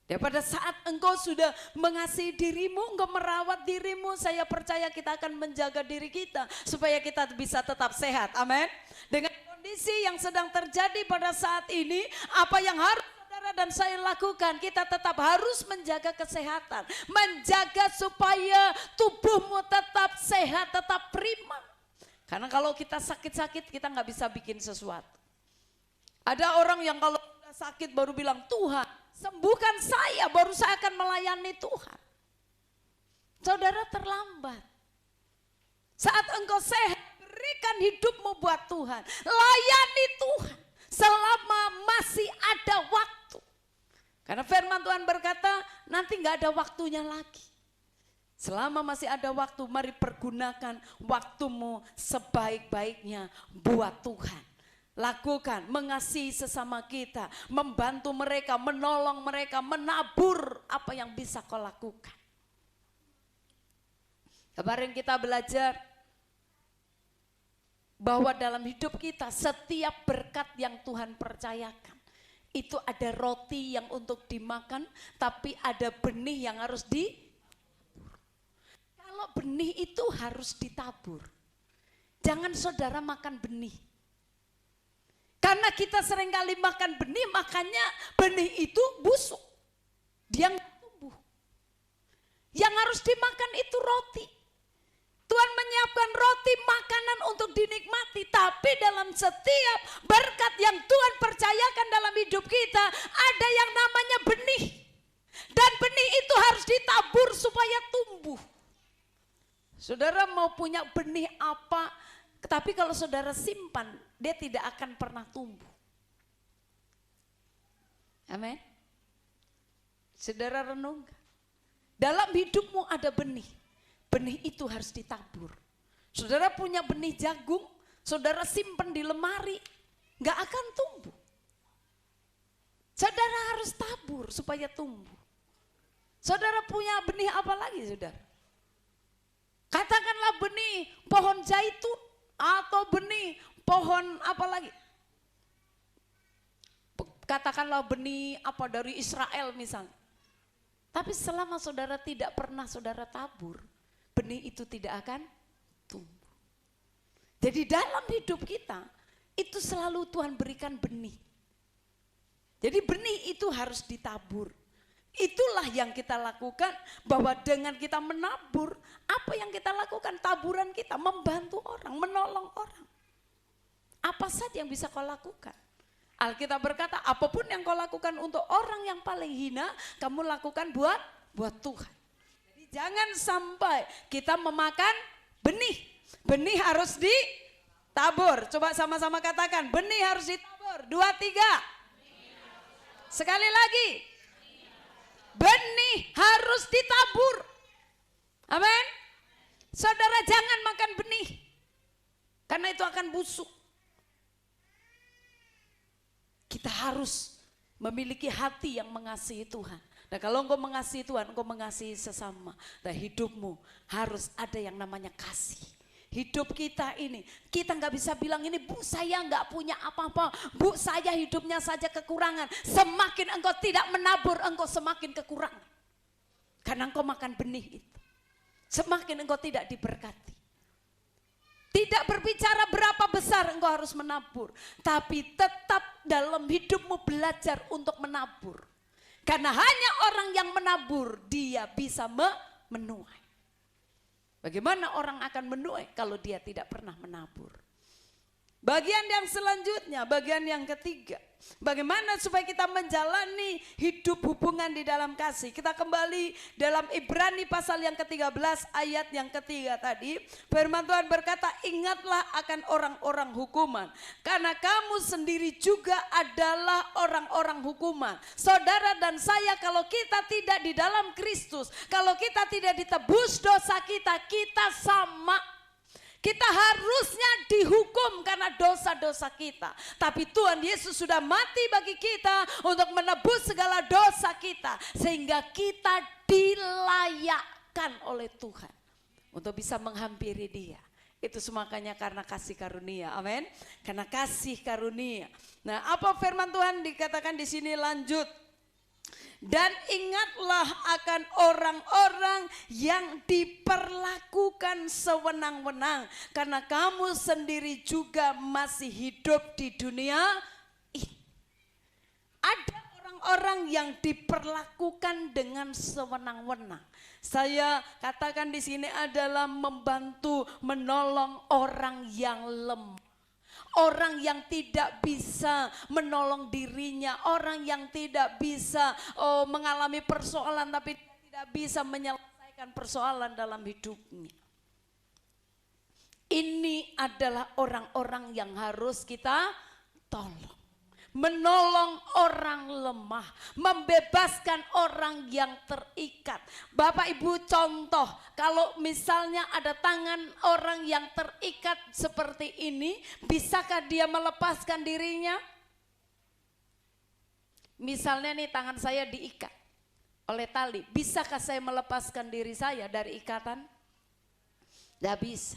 Dan pada saat engkau sudah mengasihi dirimu, engkau merawat dirimu, saya percaya kita akan menjaga diri kita supaya kita bisa tetap sehat. Amin. Dengan kondisi yang sedang terjadi pada saat ini, apa yang harus saudara dan saya lakukan, kita tetap harus menjaga kesehatan, menjaga supaya tubuhmu tetap sehat, tetap prima. Karena kalau kita sakit-sakit, kita nggak bisa bikin sesuatu. Ada orang yang kalau sudah sakit baru bilang, Tuhan sembuhkan saya, baru saya akan melayani Tuhan. Saudara terlambat. Saat engkau sehat, berikan hidupmu buat Tuhan. Layani Tuhan selama masih ada waktu. Karena firman Tuhan berkata, nanti gak ada waktunya lagi. Selama masih ada waktu, mari pergunakan waktumu sebaik-baiknya buat Tuhan. Lakukan, mengasihi sesama kita, membantu mereka, menolong mereka, menabur apa yang bisa kau lakukan. Kemarin kita belajar bahwa dalam hidup kita setiap berkat yang Tuhan percayakan, itu ada roti yang untuk dimakan, tapi ada benih yang harus ditabur. Kalau benih itu harus ditabur, jangan saudara makan benih. Karena kita seringkali makan benih, makanya benih itu busuk. Dia nggak tumbuh. Yang harus dimakan itu roti. Tuhan menyiapkan roti makanan untuk dinikmati. Tapi dalam setiap berkat yang Tuhan percayakan dalam hidup kita, ada yang namanya benih. Dan benih itu harus ditabur supaya tumbuh. Saudara mau punya benih apa? Tapi kalau saudara simpan, dia tidak akan pernah tumbuh. Amin. Saudara renungkan. Dalam hidupmu ada benih. Benih itu harus ditabur. Saudara punya benih jagung, saudara simpan di lemari, gak akan tumbuh. Saudara harus tabur supaya tumbuh. Saudara punya benih apa lagi, saudara? Katakanlah benih pohon zaitun. Atau benih pohon apa lagi? Katakanlah benih apa dari Israel misalnya. Tapi selama saudara tidak pernah saudara tabur, benih itu tidak akan tumbuh. Jadi dalam hidup kita, itu selalu Tuhan berikan benih. Jadi benih itu harus ditabur. Itulah yang kita lakukan, bahwa dengan kita menabur, apa yang kita lakukan? Taburan kita membantu orang, menolong orang. Apa saja yang bisa kau lakukan? Alkitab berkata, apapun yang kau lakukan untuk orang yang paling hina, kamu lakukan buat Tuhan. Jadi jangan sampai kita memakan benih. Benih harus ditabur. Coba sama-sama katakan, benih harus ditabur. 2, 3. Sekali lagi. Benih harus ditabur. Amin. Saudara jangan makan benih, karena itu akan busuk. Kita harus memiliki hati yang mengasihi Tuhan. Nah kalau engkau mengasihi Tuhan, engkau mengasihi sesama. Dan hidupmu harus ada yang namanya kasih. Hidup kita ini, kita nggak bisa bilang ini, Bu saya nggak punya apa-apa, Bu saya hidupnya saja kekurangan. Semakin engkau tidak menabur, engkau semakin kekurangan. Karena engkau makan benih itu. Semakin engkau tidak diberkati. Tidak berbicara berapa besar engkau harus menabur, tapi tetap dalam hidupmu belajar untuk menabur. Karena hanya orang yang menabur, dia bisa menuai. Bagaimana orang akan menuai kalau dia tidak pernah menabur? Bagian yang selanjutnya, bagian yang ketiga. Bagaimana supaya kita menjalani hidup hubungan di dalam kasih. Kita kembali dalam Ibrani pasal yang ke-13 ayat yang ketiga tadi. Firman Tuhan berkata, ingatlah akan orang-orang hukuman. Karena kamu sendiri juga adalah orang-orang hukuman. Saudara dan saya, kalau kita tidak di dalam Kristus, kalau kita tidak ditebus dosa kita, kita sama. Kita harusnya dihukum karena dosa-dosa kita. Tapi Tuhan Yesus sudah mati bagi kita untuk menebus segala dosa kita. Sehingga kita dilayakkan oleh Tuhan untuk bisa menghampiri Dia. Itu semuanya karena kasih karunia. Amin. Karena kasih karunia. Nah, apa firman Tuhan dikatakan di sini lanjut. Dan ingatlah akan orang-orang yang diperlakukan sewenang-wenang. Karena kamu sendiri juga masih hidup di dunia ini. Ada orang-orang yang diperlakukan dengan sewenang-wenang. Saya katakan di sini adalah membantu, menolong orang yang lemah. Orang yang tidak bisa menolong dirinya, orang yang tidak bisa mengalami persoalan tapi tidak bisa menyelesaikan persoalan dalam hidupnya. Ini adalah orang-orang yang harus kita tolong. Menolong orang lemah, membebaskan orang yang terikat. Bapak Ibu contoh, kalau misalnya ada tangan orang yang terikat seperti ini, bisakah dia melepaskan dirinya? Misalnya nih tangan saya diikat oleh tali, bisakah saya melepaskan diri saya dari ikatan? Tidak bisa.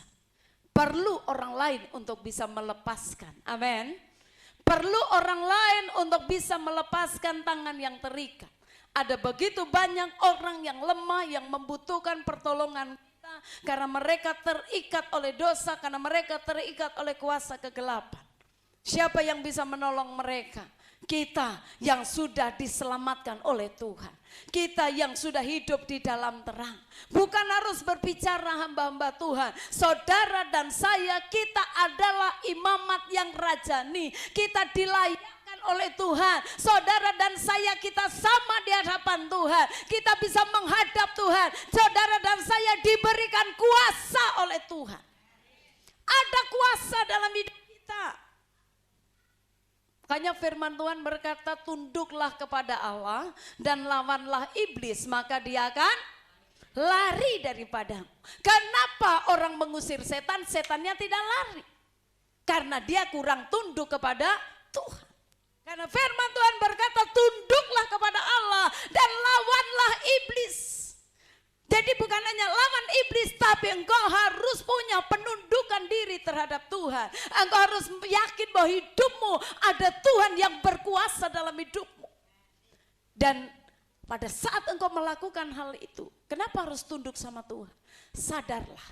Perlu orang lain untuk bisa melepaskan. Amin. Perlu orang lain untuk bisa melepaskan tangan yang terikat. Ada begitu banyak orang yang lemah yang membutuhkan pertolongan kita karena mereka terikat oleh dosa, karena mereka terikat oleh kuasa kegelapan. Siapa yang bisa menolong mereka? Kita yang sudah diselamatkan oleh Tuhan. Kita yang sudah hidup di dalam terang. Bukan harus berbicara hamba-hamba Tuhan. Saudara dan saya, kita adalah imamat yang rajani. Kita dilayakkan oleh Tuhan. Saudara dan saya, kita sama di hadapan Tuhan. Kita bisa menghadap Tuhan. Saudara dan saya diberikan kuasa oleh Tuhan. Ada kuasa dalam hidup kita. Makanya firman Tuhan berkata, tunduklah kepada Allah dan lawanlah iblis, maka dia akan lari daripadamu. Kenapa orang mengusir setan? Setannya tidak lari. Karena dia kurang tunduk kepada Tuhan. Karena firman Tuhan berkata, tunduklah kepada Allah dan lawanlah iblis. Jadi bukan hanya lawan iblis, tapi engkau harus punya penundukan diri terhadap Tuhan. Engkau harus yakin bahwa hidupmu ada Tuhan yang berkuasa dalam hidupmu. Dan pada saat engkau melakukan hal itu, kenapa harus tunduk sama Tuhan? Sadarlah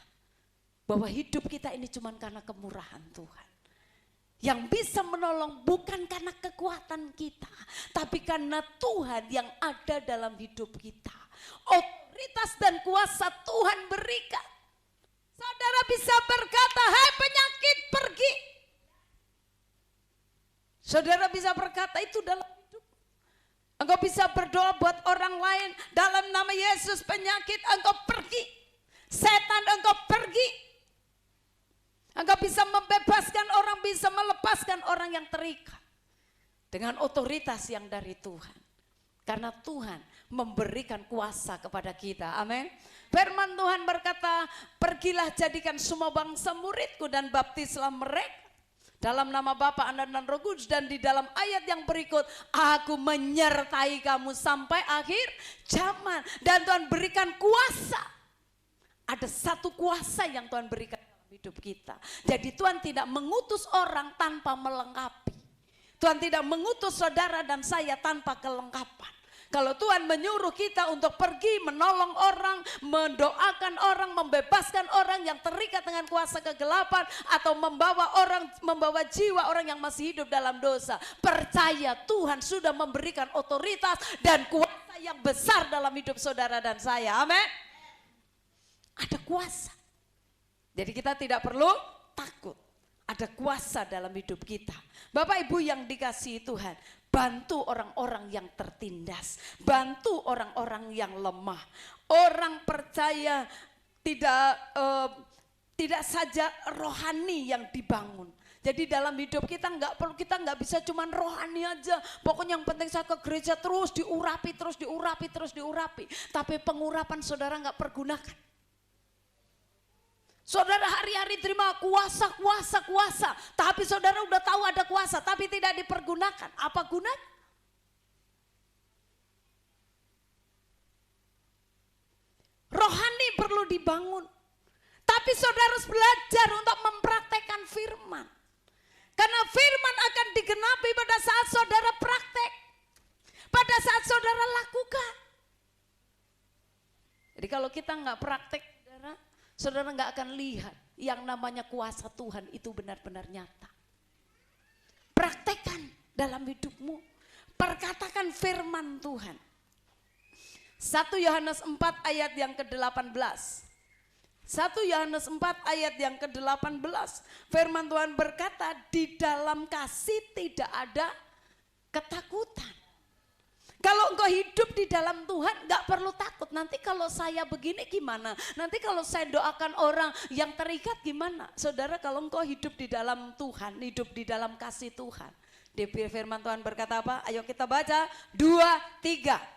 bahwa hidup kita ini cuma karena kemurahan Tuhan. Yang bisa menolong bukan karena kekuatan kita, tapi karena Tuhan yang ada dalam hidup kita. Otoritas dan kuasa Tuhan berikan. Saudara bisa berkata, hai penyakit pergi. Saudara bisa berkata itu dalam hidup. Engkau bisa berdoa buat orang lain, dalam nama Yesus penyakit engkau pergi. Setan engkau pergi. Engkau bisa membebaskan orang, bisa melepaskan orang yang terikat. Dengan otoritas yang dari Tuhan. Karena Tuhan memberikan kuasa kepada kita. Amin. Firman Tuhan berkata, pergilah jadikan semua bangsa muridku dan baptislah mereka dalam nama Bapa, Anak dan Roh Kudus. Dan di dalam ayat yang berikut, aku menyertai kamu sampai akhir zaman. Dan Tuhan berikan kuasa. Ada satu kuasa yang Tuhan berikan dalam hidup kita. Jadi Tuhan tidak mengutus orang tanpa melengkapi. Tuhan tidak mengutus saudara dan saya tanpa kelengkapan. Kalau Tuhan menyuruh kita untuk pergi menolong orang, mendoakan orang, membebaskan orang yang terikat dengan kuasa kegelapan, atau membawa jiwa orang yang masih hidup dalam dosa, percaya Tuhan sudah memberikan otoritas dan kuasa yang besar dalam hidup saudara dan saya. Amin. Ada kuasa. Jadi kita tidak perlu takut. Ada kuasa dalam hidup kita. Bapak Ibu yang dikasihi Tuhan, bantu orang-orang yang tertindas, bantu orang-orang yang lemah. Orang percaya tidak saja rohani yang dibangun. Jadi dalam hidup kita nggak bisa cuman rohani aja. Pokoknya yang penting saya ke gereja terus diurapi. Tapi pengurapan saudara nggak pergunakan. Saudara hari-hari terima kuasa, tapi saudara udah tahu ada kuasa, tapi tidak dipergunakan. Apa gunanya? Rohani perlu dibangun, tapi saudara harus belajar untuk mempraktekkan firman. Karena firman akan digenapi pada saat saudara praktek, pada saat saudara lakukan. Jadi kalau kita nggak praktek, saudara nggak akan lihat yang namanya kuasa Tuhan itu benar-benar nyata. Praktekkan dalam hidupmu, perkatakan firman Tuhan. 1 Yohanes 4 ayat yang ke-18. 1 Yohanes 4 ayat yang ke-18. Firman Tuhan berkata, di dalam kasih tidak ada ketakutan. Kalau engkau hidup di dalam Tuhan gak perlu takut. Nanti kalau saya begini gimana? Nanti kalau saya doakan orang yang terikat gimana? Saudara, kalau engkau hidup di dalam Tuhan, hidup di dalam kasih Tuhan. Di firman Tuhan berkata apa? Ayo kita baca 2, 3.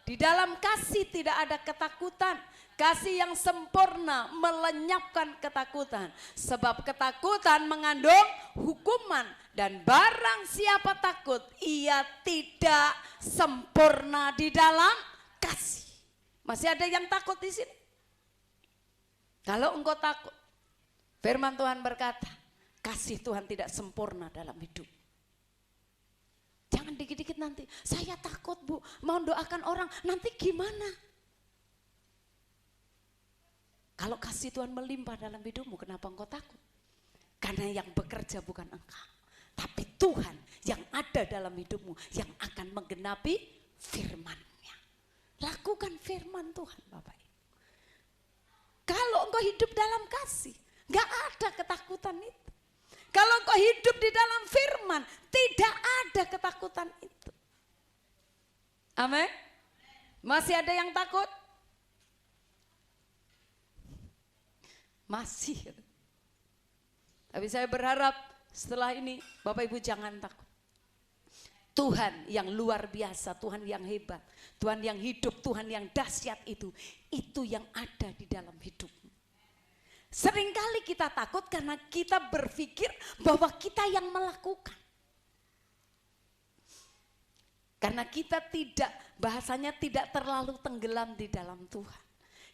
Di dalam kasih tidak ada ketakutan. Kasih yang sempurna melenyapkan ketakutan. Sebab ketakutan mengandung hukuman. Dan barang siapa takut, ia tidak sempurna di dalam kasih. Masih ada yang takut di sini? Kalau engkau takut, firman Tuhan berkata, kasih Tuhan tidak sempurna dalam hidup. Jangan dikit-dikit nanti, saya takut Bu, mau doakan orang, nanti gimana? Kalau kasih Tuhan melimpah dalam hidupmu, kenapa engkau takut? Karena yang bekerja bukan engkau, tapi Tuhan yang ada dalam hidupmu, yang akan menggenapi firman-Nya. Lakukan firman Tuhan Bapak Ibu. Kalau engkau hidup dalam kasih, gak ada ketakutan itu. Kalau engkau hidup di dalam firman, tidak ada ketakutan itu. Amin. Masih ada yang takut? Masih. Tapi saya berharap setelah ini Bapak Ibu jangan takut. Tuhan yang luar biasa, Tuhan yang hebat, Tuhan yang hidup, Tuhan yang dahsyat itu yang ada di dalam hidupmu. Seringkali kita takut karena kita berpikir bahwa kita yang melakukan. Karena kita tidak, bahasanya tidak terlalu tenggelam di dalam Tuhan.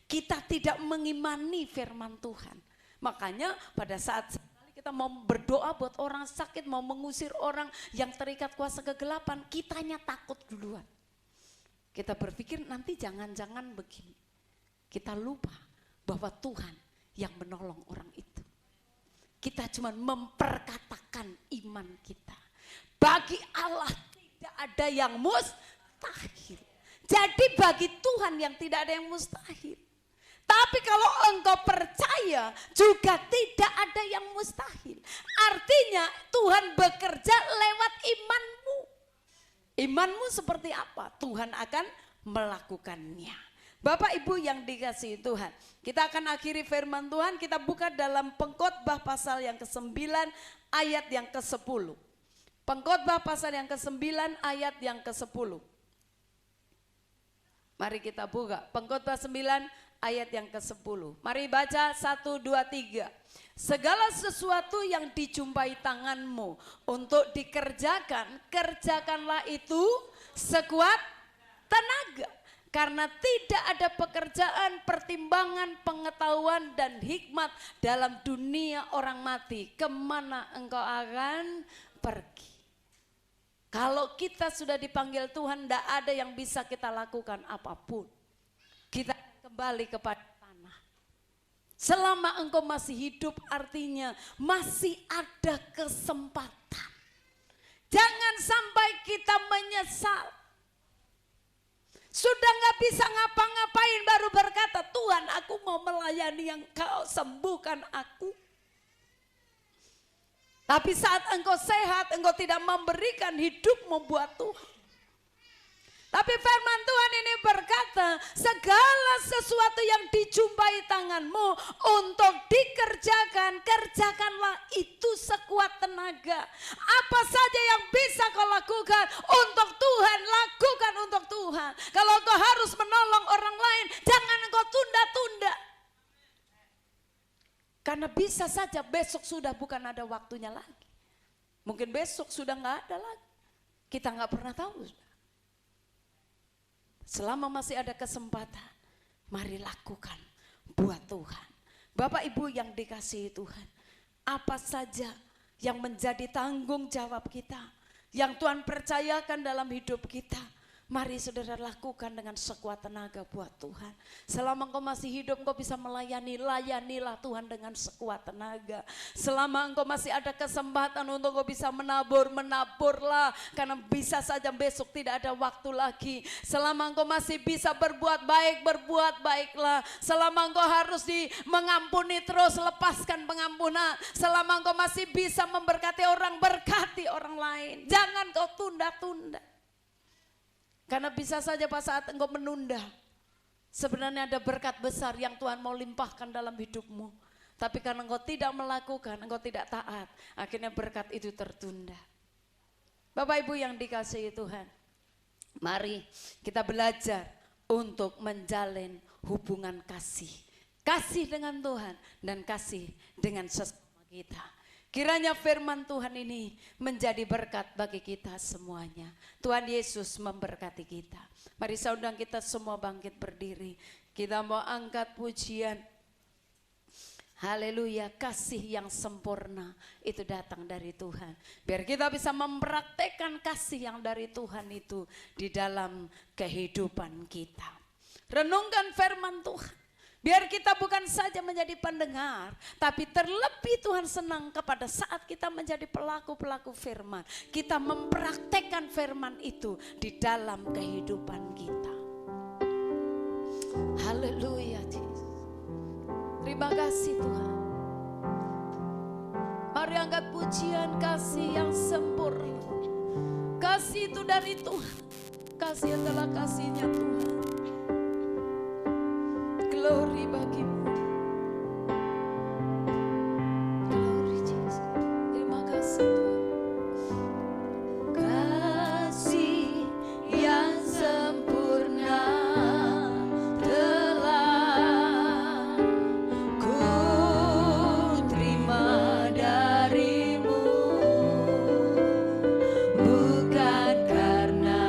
Kita tidak mengimani firman Tuhan. Makanya pada saat kita mau berdoa buat orang sakit, mau mengusir orang yang terikat kuasa kegelapan, kitanya takut duluan. Kita berpikir nanti jangan-jangan begini. Kita lupa bahwa Tuhan yang menolong orang itu. Kita cuma memperkatakan iman kita. Bagi Allah tidak ada yang mustahil. Jadi bagi Tuhan yang tidak ada yang mustahil. Tapi kalau engkau percaya juga tidak ada yang mustahil. Artinya Tuhan bekerja lewat imanmu. Imanmu seperti apa? Tuhan akan melakukannya. Bapak Ibu yang dikasihi Tuhan, kita akan akhiri firman Tuhan, kita buka dalam Pengkhotbah pasal yang ke-9 ayat yang ke-10. Pengkhotbah pasal yang ke-9 ayat yang ke-10. Mari kita buka Pengkhotbah 9 ayat yang ke-10. Mari baca 1, 2, 3. Segala sesuatu yang dijumpai tanganmu untuk dikerjakan, kerjakanlah itu sekuat tenaga. Karena tidak ada pekerjaan, pertimbangan, pengetahuan dan hikmat dalam dunia orang mati. Kemana engkau akan pergi? Kalau kita sudah dipanggil Tuhan, tidak ada yang bisa kita lakukan apapun. Kita kembali kepada tanah. Selama engkau masih hidup artinya masih ada kesempatan. Jangan sampai kita menyesal. Sudah gak bisa ngapa-ngapain baru berkata, Tuhan aku mau melayani yang Kau sembuhkan aku. Tapi saat engkau sehat, engkau tidak memberikan hidupmu buat Tuhan. Tapi firman Tuhan ini berkata, segala sesuatu yang dijumpai tanganmu untuk dikerjakan, kerjakanlah itu sekuat tenaga. Apa saja yang bisa kau lakukan untuk Tuhan, lakukan untuk Tuhan. Kalau kau harus menolong orang lain, jangan engkau tunda-tunda. Karena bisa saja besok sudah bukan ada waktunya lagi. Mungkin besok sudah nggak ada lagi. Kita nggak pernah tahu. Selama masih ada kesempatan, mari lakukan buat Tuhan. Bapak Ibu yang dikasihi Tuhan, apa saja yang menjadi tanggung jawab kita, yang Tuhan percayakan dalam hidup kita, mari saudara lakukan dengan sekuat tenaga buat Tuhan. Selama engkau masih hidup, engkau bisa melayani, layanilah Tuhan dengan sekuat tenaga. Selama engkau masih ada kesempatan untuk engkau bisa menabur, menaburlah. Karena bisa saja besok tidak ada waktu lagi. Selama engkau masih bisa berbuat baiklah. Selama engkau harus mengampuni terus, lepaskan pengampunan. Selama engkau masih bisa memberkati orang, berkati orang lain. Jangan kau tunda-tunda. Karena bisa saja pada saat engkau menunda, sebenarnya ada berkat besar yang Tuhan mau limpahkan dalam hidupmu. Tapi karena engkau tidak melakukan, engkau tidak taat, akhirnya berkat itu tertunda. Bapak Ibu yang dikasihi Tuhan, mari kita belajar untuk menjalin hubungan kasih. Kasih dengan Tuhan dan kasih dengan sesama kita. Kiranya firman Tuhan ini menjadi berkat bagi kita semuanya. Tuhan Yesus memberkati kita. Mari saya undang kita semua bangkit berdiri. Kita mau angkat pujian. Haleluya, kasih yang sempurna itu datang dari Tuhan. Biar kita bisa mempraktekkan kasih yang dari Tuhan itu di dalam kehidupan kita. Renungkan firman Tuhan. Biar kita bukan saja menjadi pendengar, tapi terlebih Tuhan senang kepada saat kita menjadi pelaku-pelaku firman. Kita mempraktekkan firman itu di dalam kehidupan kita. Haleluya Yesus. Terima kasih Tuhan. Mari angkat pujian kasih yang sempurna. Kasih itu dari Tuhan. Kasih adalah kasihnya Tuhan. Glory bagimu. Glory Jesus. Terima kasih Tuhan. Kasih yang sempurna telah ku terima darimu, bukan karena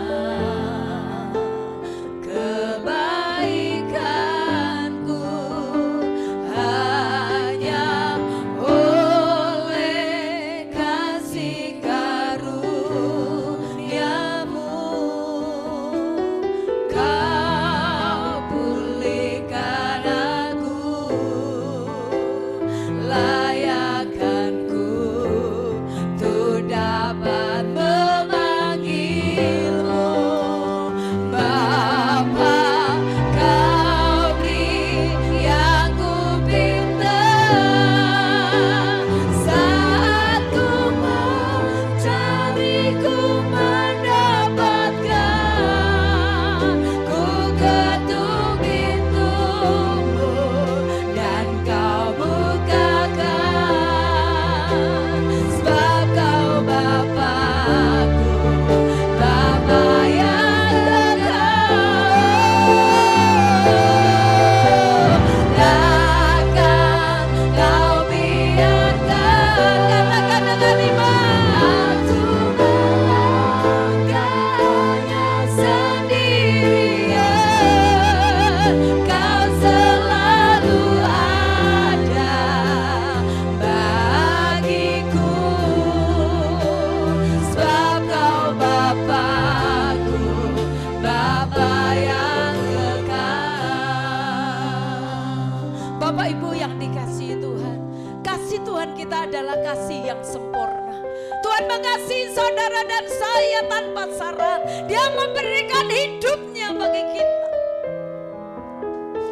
kasih yang sempurna. Tuhan mengasihi saudara dan saya tanpa syarat. Dia memberikan hidupnya bagi kita.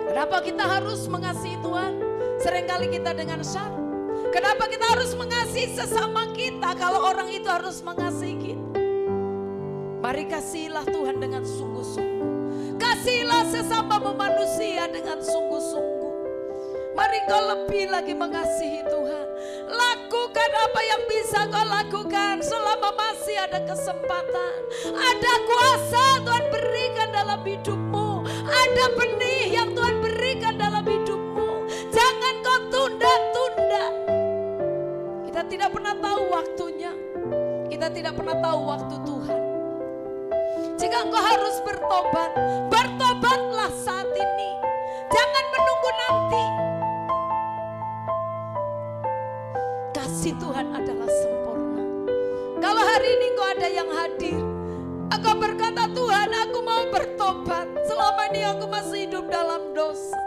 Kenapa kita harus mengasihi Tuhan? Seringkali kita dengan syarat. Kenapa kita harus mengasihi sesama kita kalau orang itu harus mengasihi kita? Mari kasihilah Tuhan dengan sungguh-sungguh. Kasihilah sesama manusia dengan sungguh-sungguh. Mari kau lebih lagi mengasihi Tuhan. Lakukan apa yang bisa kau lakukan selama masih ada kesempatan. Ada kuasa Tuhan berikan dalam hidupmu. Ada benih yang Tuhan berikan dalam hidupmu. Jangan kau tunda-tunda. tidak pernah tahu waktunya. Kita tidak pernah tahu waktu Tuhan. Jika engkau harus bertobat, bertobatlah saat ini. Jangan menunggu nanti. Kasih Tuhan adalah sempurna. Kalau hari ini engkau ada yang hadir, engkau berkata, Tuhan, aku mau bertobat. Selama ini aku masih hidup dalam dosa.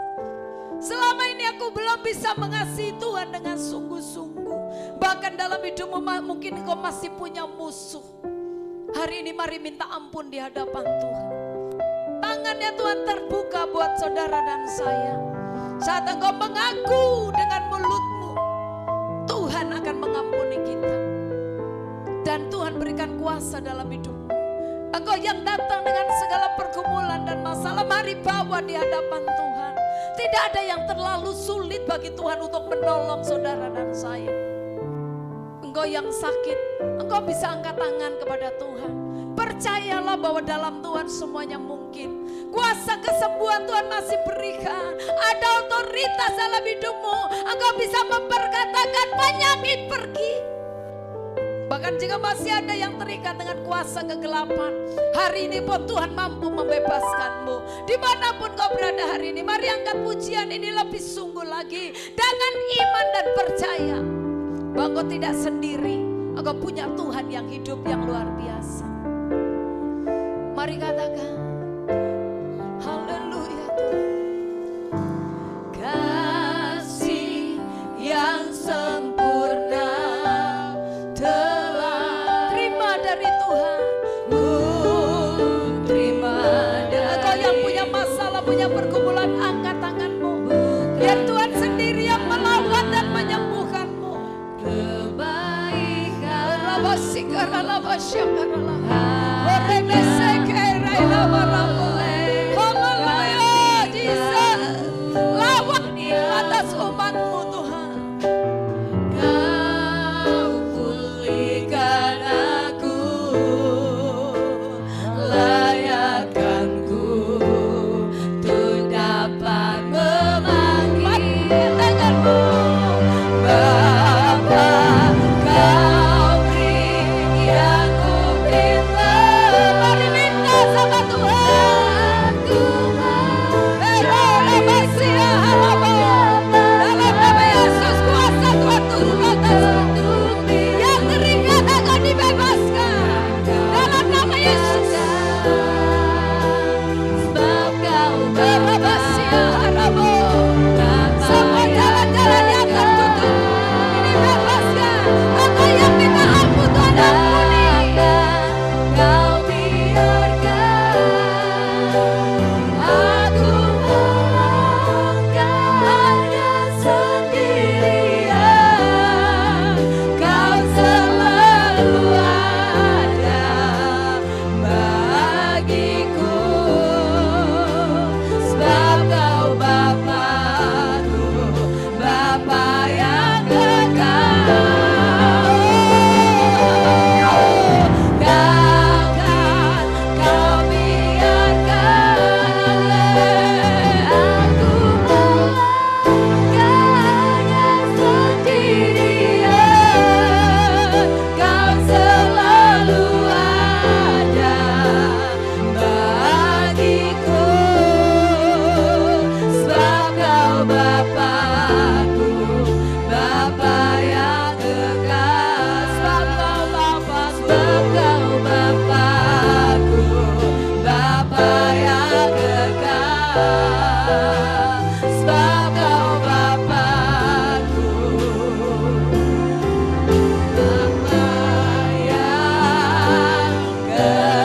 Selama ini aku belum bisa mengasihi Tuhan dengan sungguh-sungguh. Bahkan dalam hidupmu mungkin engkau masih punya musuh. Hari ini mari minta ampun di hadapan Tuhan. Tangannya Tuhan terbuka buat saudara dan saya. Saat engkau mengaku dengan mulutmu, Tuhan akan mengampuni kita. Dan Tuhan berikan kuasa dalam hidupmu. Engkau yang datang dengan segala pergumulan dan masalah, mari bawa di hadapan Tuhan. Tidak ada yang terlalu sulit bagi Tuhan untuk menolong saudara dan saya. Engkau yang sakit, engkau bisa angkat tangan kepada Tuhan. Percayalah bahwa dalam Tuhan semuanya mungkin. Kuasa kesembuhan Tuhan masih berikan. Ada otoritas dalam hidupmu. Engkau bisa memperkatakan penyakit pergi. Bahkan jika masih ada yang terikat dengan kuasa kegelapan, hari ini pun Tuhan mampu membebaskanmu. Dimanapun kau berada hari ini, mari angkat pujian ini lebih sungguh lagi. Dengan iman dan percaya bahwa kau tidak sendiri. Engkau punya Tuhan yang hidup, yang luar biasa. Mari katakan, haleluya Tuhan. Kasih yang sempurna telah terima dari Tuhan. Terima dari engkau yang punya masalah, punya pergumulan, angkat tanganmu. Biar Tuhan sendiri yang melawat dan menyembuhkanmu. Kebaikan haleluya, Jesus. Lawat atas umatmu Tuhan. Kau pulihkan aku, layakkanku untuk dapat memanggil tanganmu. Bapa, kau beri yang ku minta. Mari minta sama Tuhan. Dalam nama Yesus, kuasa Tuhan turun atasmu. Yang terikat akan dibebaskan. Dalam nama Yesus. Sebab kau berabasia haramu. Semua jalan-jalan yang tertutup ini bebaskan. Engkau yang minta ampun, Tuhan ampuni. Kau biarkan aku melangkah hanya sendirian. Kau selalu ada bagiku. Sebab kau Bapakku, Bapa yang kekal. Takkan kau biarkan aku melangkahnya sendirian. Kau selalu ada bagiku. Sebab kau Bapakku, Bapa yang kekal. Sebab kau Bapakku, Bapa yang kekal. Sebab kau Bapakku, Bapa yang kekal.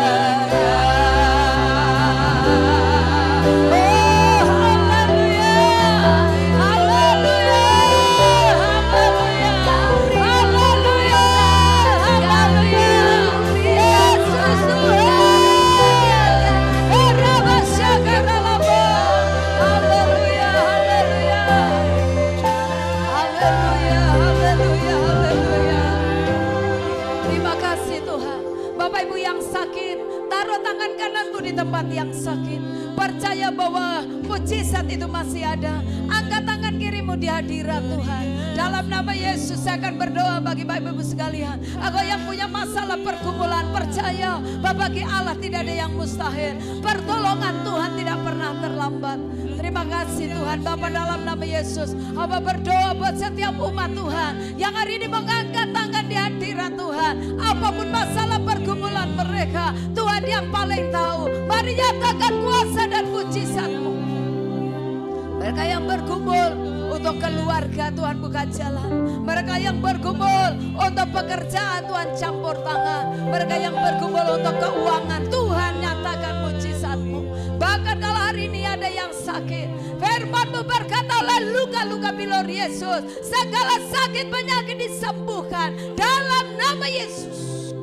Oh, haleluya, haleluya, haleluya, haleluya, haleluya. Yesus Tuhan, berabasyakanalamu. Haleluya, haleluya, haleluya, haleluya, haleluya. Terima kasih Tuhan. Bapak Ibu yang sakit, taruh tangan kananmu di tempat yang sakit. Percaya bahwa mujizat itu masih ada. Angkat tangan kirimu di hadirat Tuhan. Dalam nama Yesus saya akan berdoa bagi Bapak Ibu sekalian. Engkau yang punya masalah pergumulan, percaya bahwa bagi Allah tidak ada yang mustahil. Pertolongan Tuhan tidak pernah terlambat. Terima kasih Tuhan Bapa, dalam nama Yesus. Hamba berdoa buat setiap umat Tuhan yang hari ini mengangkat tangan di hadirat Tuhan. Apapun masalah pergumulan mereka, Tuhan yang paling tahu. Mari nyatakan kuasa dan mujizat-Mu. Mereka yang bergumul untuk keluarga, Tuhan buka jalan. Mereka yang bergumul untuk pekerjaan, Tuhan campur tangan. Mereka yang bergumul untuk keuangan, Tuhan nyatakan mujizat-Mu. Bahkan kalau hari ini ada yang sakit, firman-Mu berkata oleh luka-luka bilur Yesus, segala sakit penyakit disembuhkan dalam nama Yesus.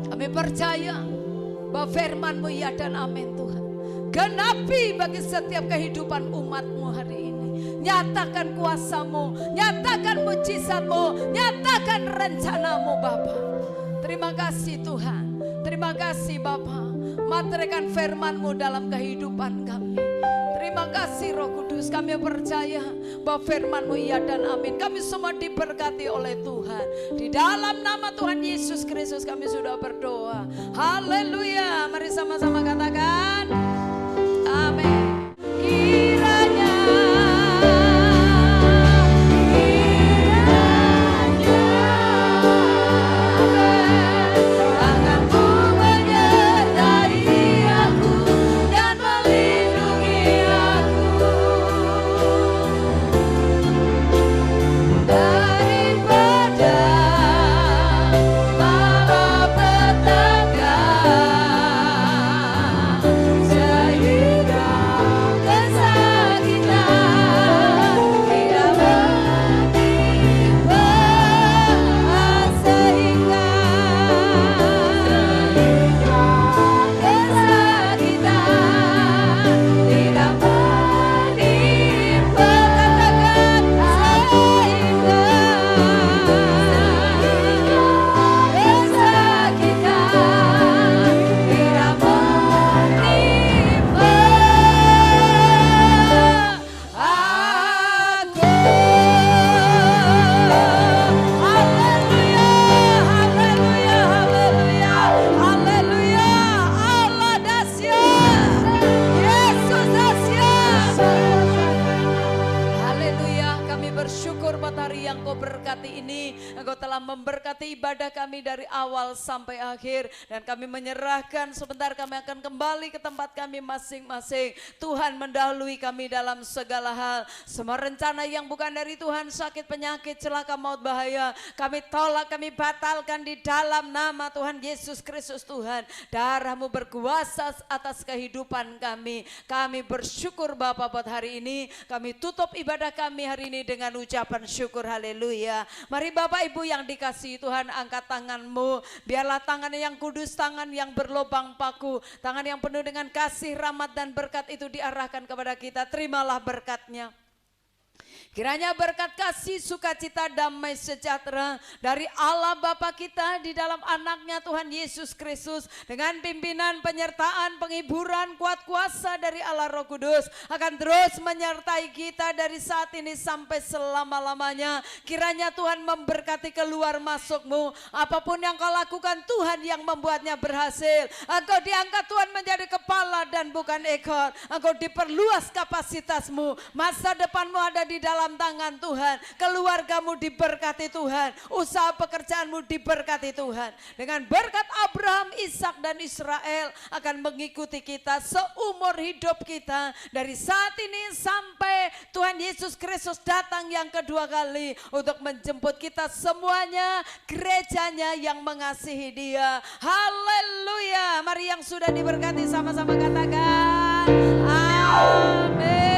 Kami percaya bahwa firman-Mu ya dan amin Tuhan. Genapi bagi setiap kehidupan umat-Mu hari ini. Nyatakan kuasa-Mu, nyatakan mujizat-Mu, nyatakan rencana-Mu Bapa. Terima kasih Tuhan, terima kasih Bapa. Materaikan firman-Mu dalam kehidupan kami. Terima kasih Roh Kudus, kami percaya bahwa firman-Mu ya dan amin. Kami semua diberkati oleh Tuhan. Di dalam nama Tuhan Yesus Kristus kami sudah berdoa. Haleluya. Mari sama-sama katakan amin. Kiranya tangan-Mu menyertai aku dan melindungi aku daripada malapetaka, sehingga kesakitan tidak menimpa, sehingga kesakitan tidak menimpa. Katakan sehingga kesakitan tidak menimpa aku. Haleluya, haleluya, haleluya, haleluya. Allah dahsyat, Yesus dahsyat. Haleluya, kami bersyukur buat hari yang Kau berkati ini. Engkau telah memberkati ibadah kami dari awal sampai akhir. Dan kami menyerahkan, sebentar kami akan kembali ke tempat kami masing-masing. Tuhan mendahului kami dalam segala hal. Semua rencana yang bukan dari Tuhan, sakit, penyakit, celaka, maut, bahaya, kami tolak, kami batalkan di dalam nama Tuhan Yesus Kristus. Tuhan, darah-Mu berkuasa atas kehidupan kami. Kami bersyukur Bapa buat hari ini. Kami tutup ibadah kami hari ini dengan ucapan syukur. Haleluya. Mari Bapak Ibu yang dikasihi Tuhan, angkat tangan-Mu. Biarlah tangan yang kudus, tangan yang berlobang paku, tangan yang penuh dengan kasih, rahmat dan berkat itu diarahkan kepada kita. Terimalah berkat-Nya. Kiranya berkat kasih, sukacita, damai sejahtera dari Allah Bapa kita di dalam anaknya Tuhan Yesus Kristus, dengan pimpinan, penyertaan, penghiburan, kuat kuasa dari Allah Roh Kudus akan terus menyertai kita dari saat ini sampai selama-lamanya. Kiranya Tuhan memberkati keluar masuk-Mu. Apapun yang Kau lakukan, Tuhan yang membuatnya berhasil. Engkau diangkat Tuhan menjadi kepala dan bukan ekor. Engkau diperluas kapasitas-Mu. Masa depan-Mu ada di dalam tangan Tuhan. Keluarga-Mu diberkati Tuhan. Usaha pekerjaan-Mu diberkati Tuhan. Dengan berkat Abraham, Ishak dan Israel akan mengikuti kita seumur hidup kita. Dari saat ini sampai Tuhan Yesus Kristus datang yang kedua kali untuk menjemput kita semuanya, gerejanya yang mengasihi Dia. Haleluya. Mari yang sudah diberkati sama-sama katakan amin.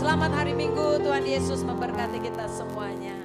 Selamat hari Minggu, Tuhan Yesus memberkati kita semuanya.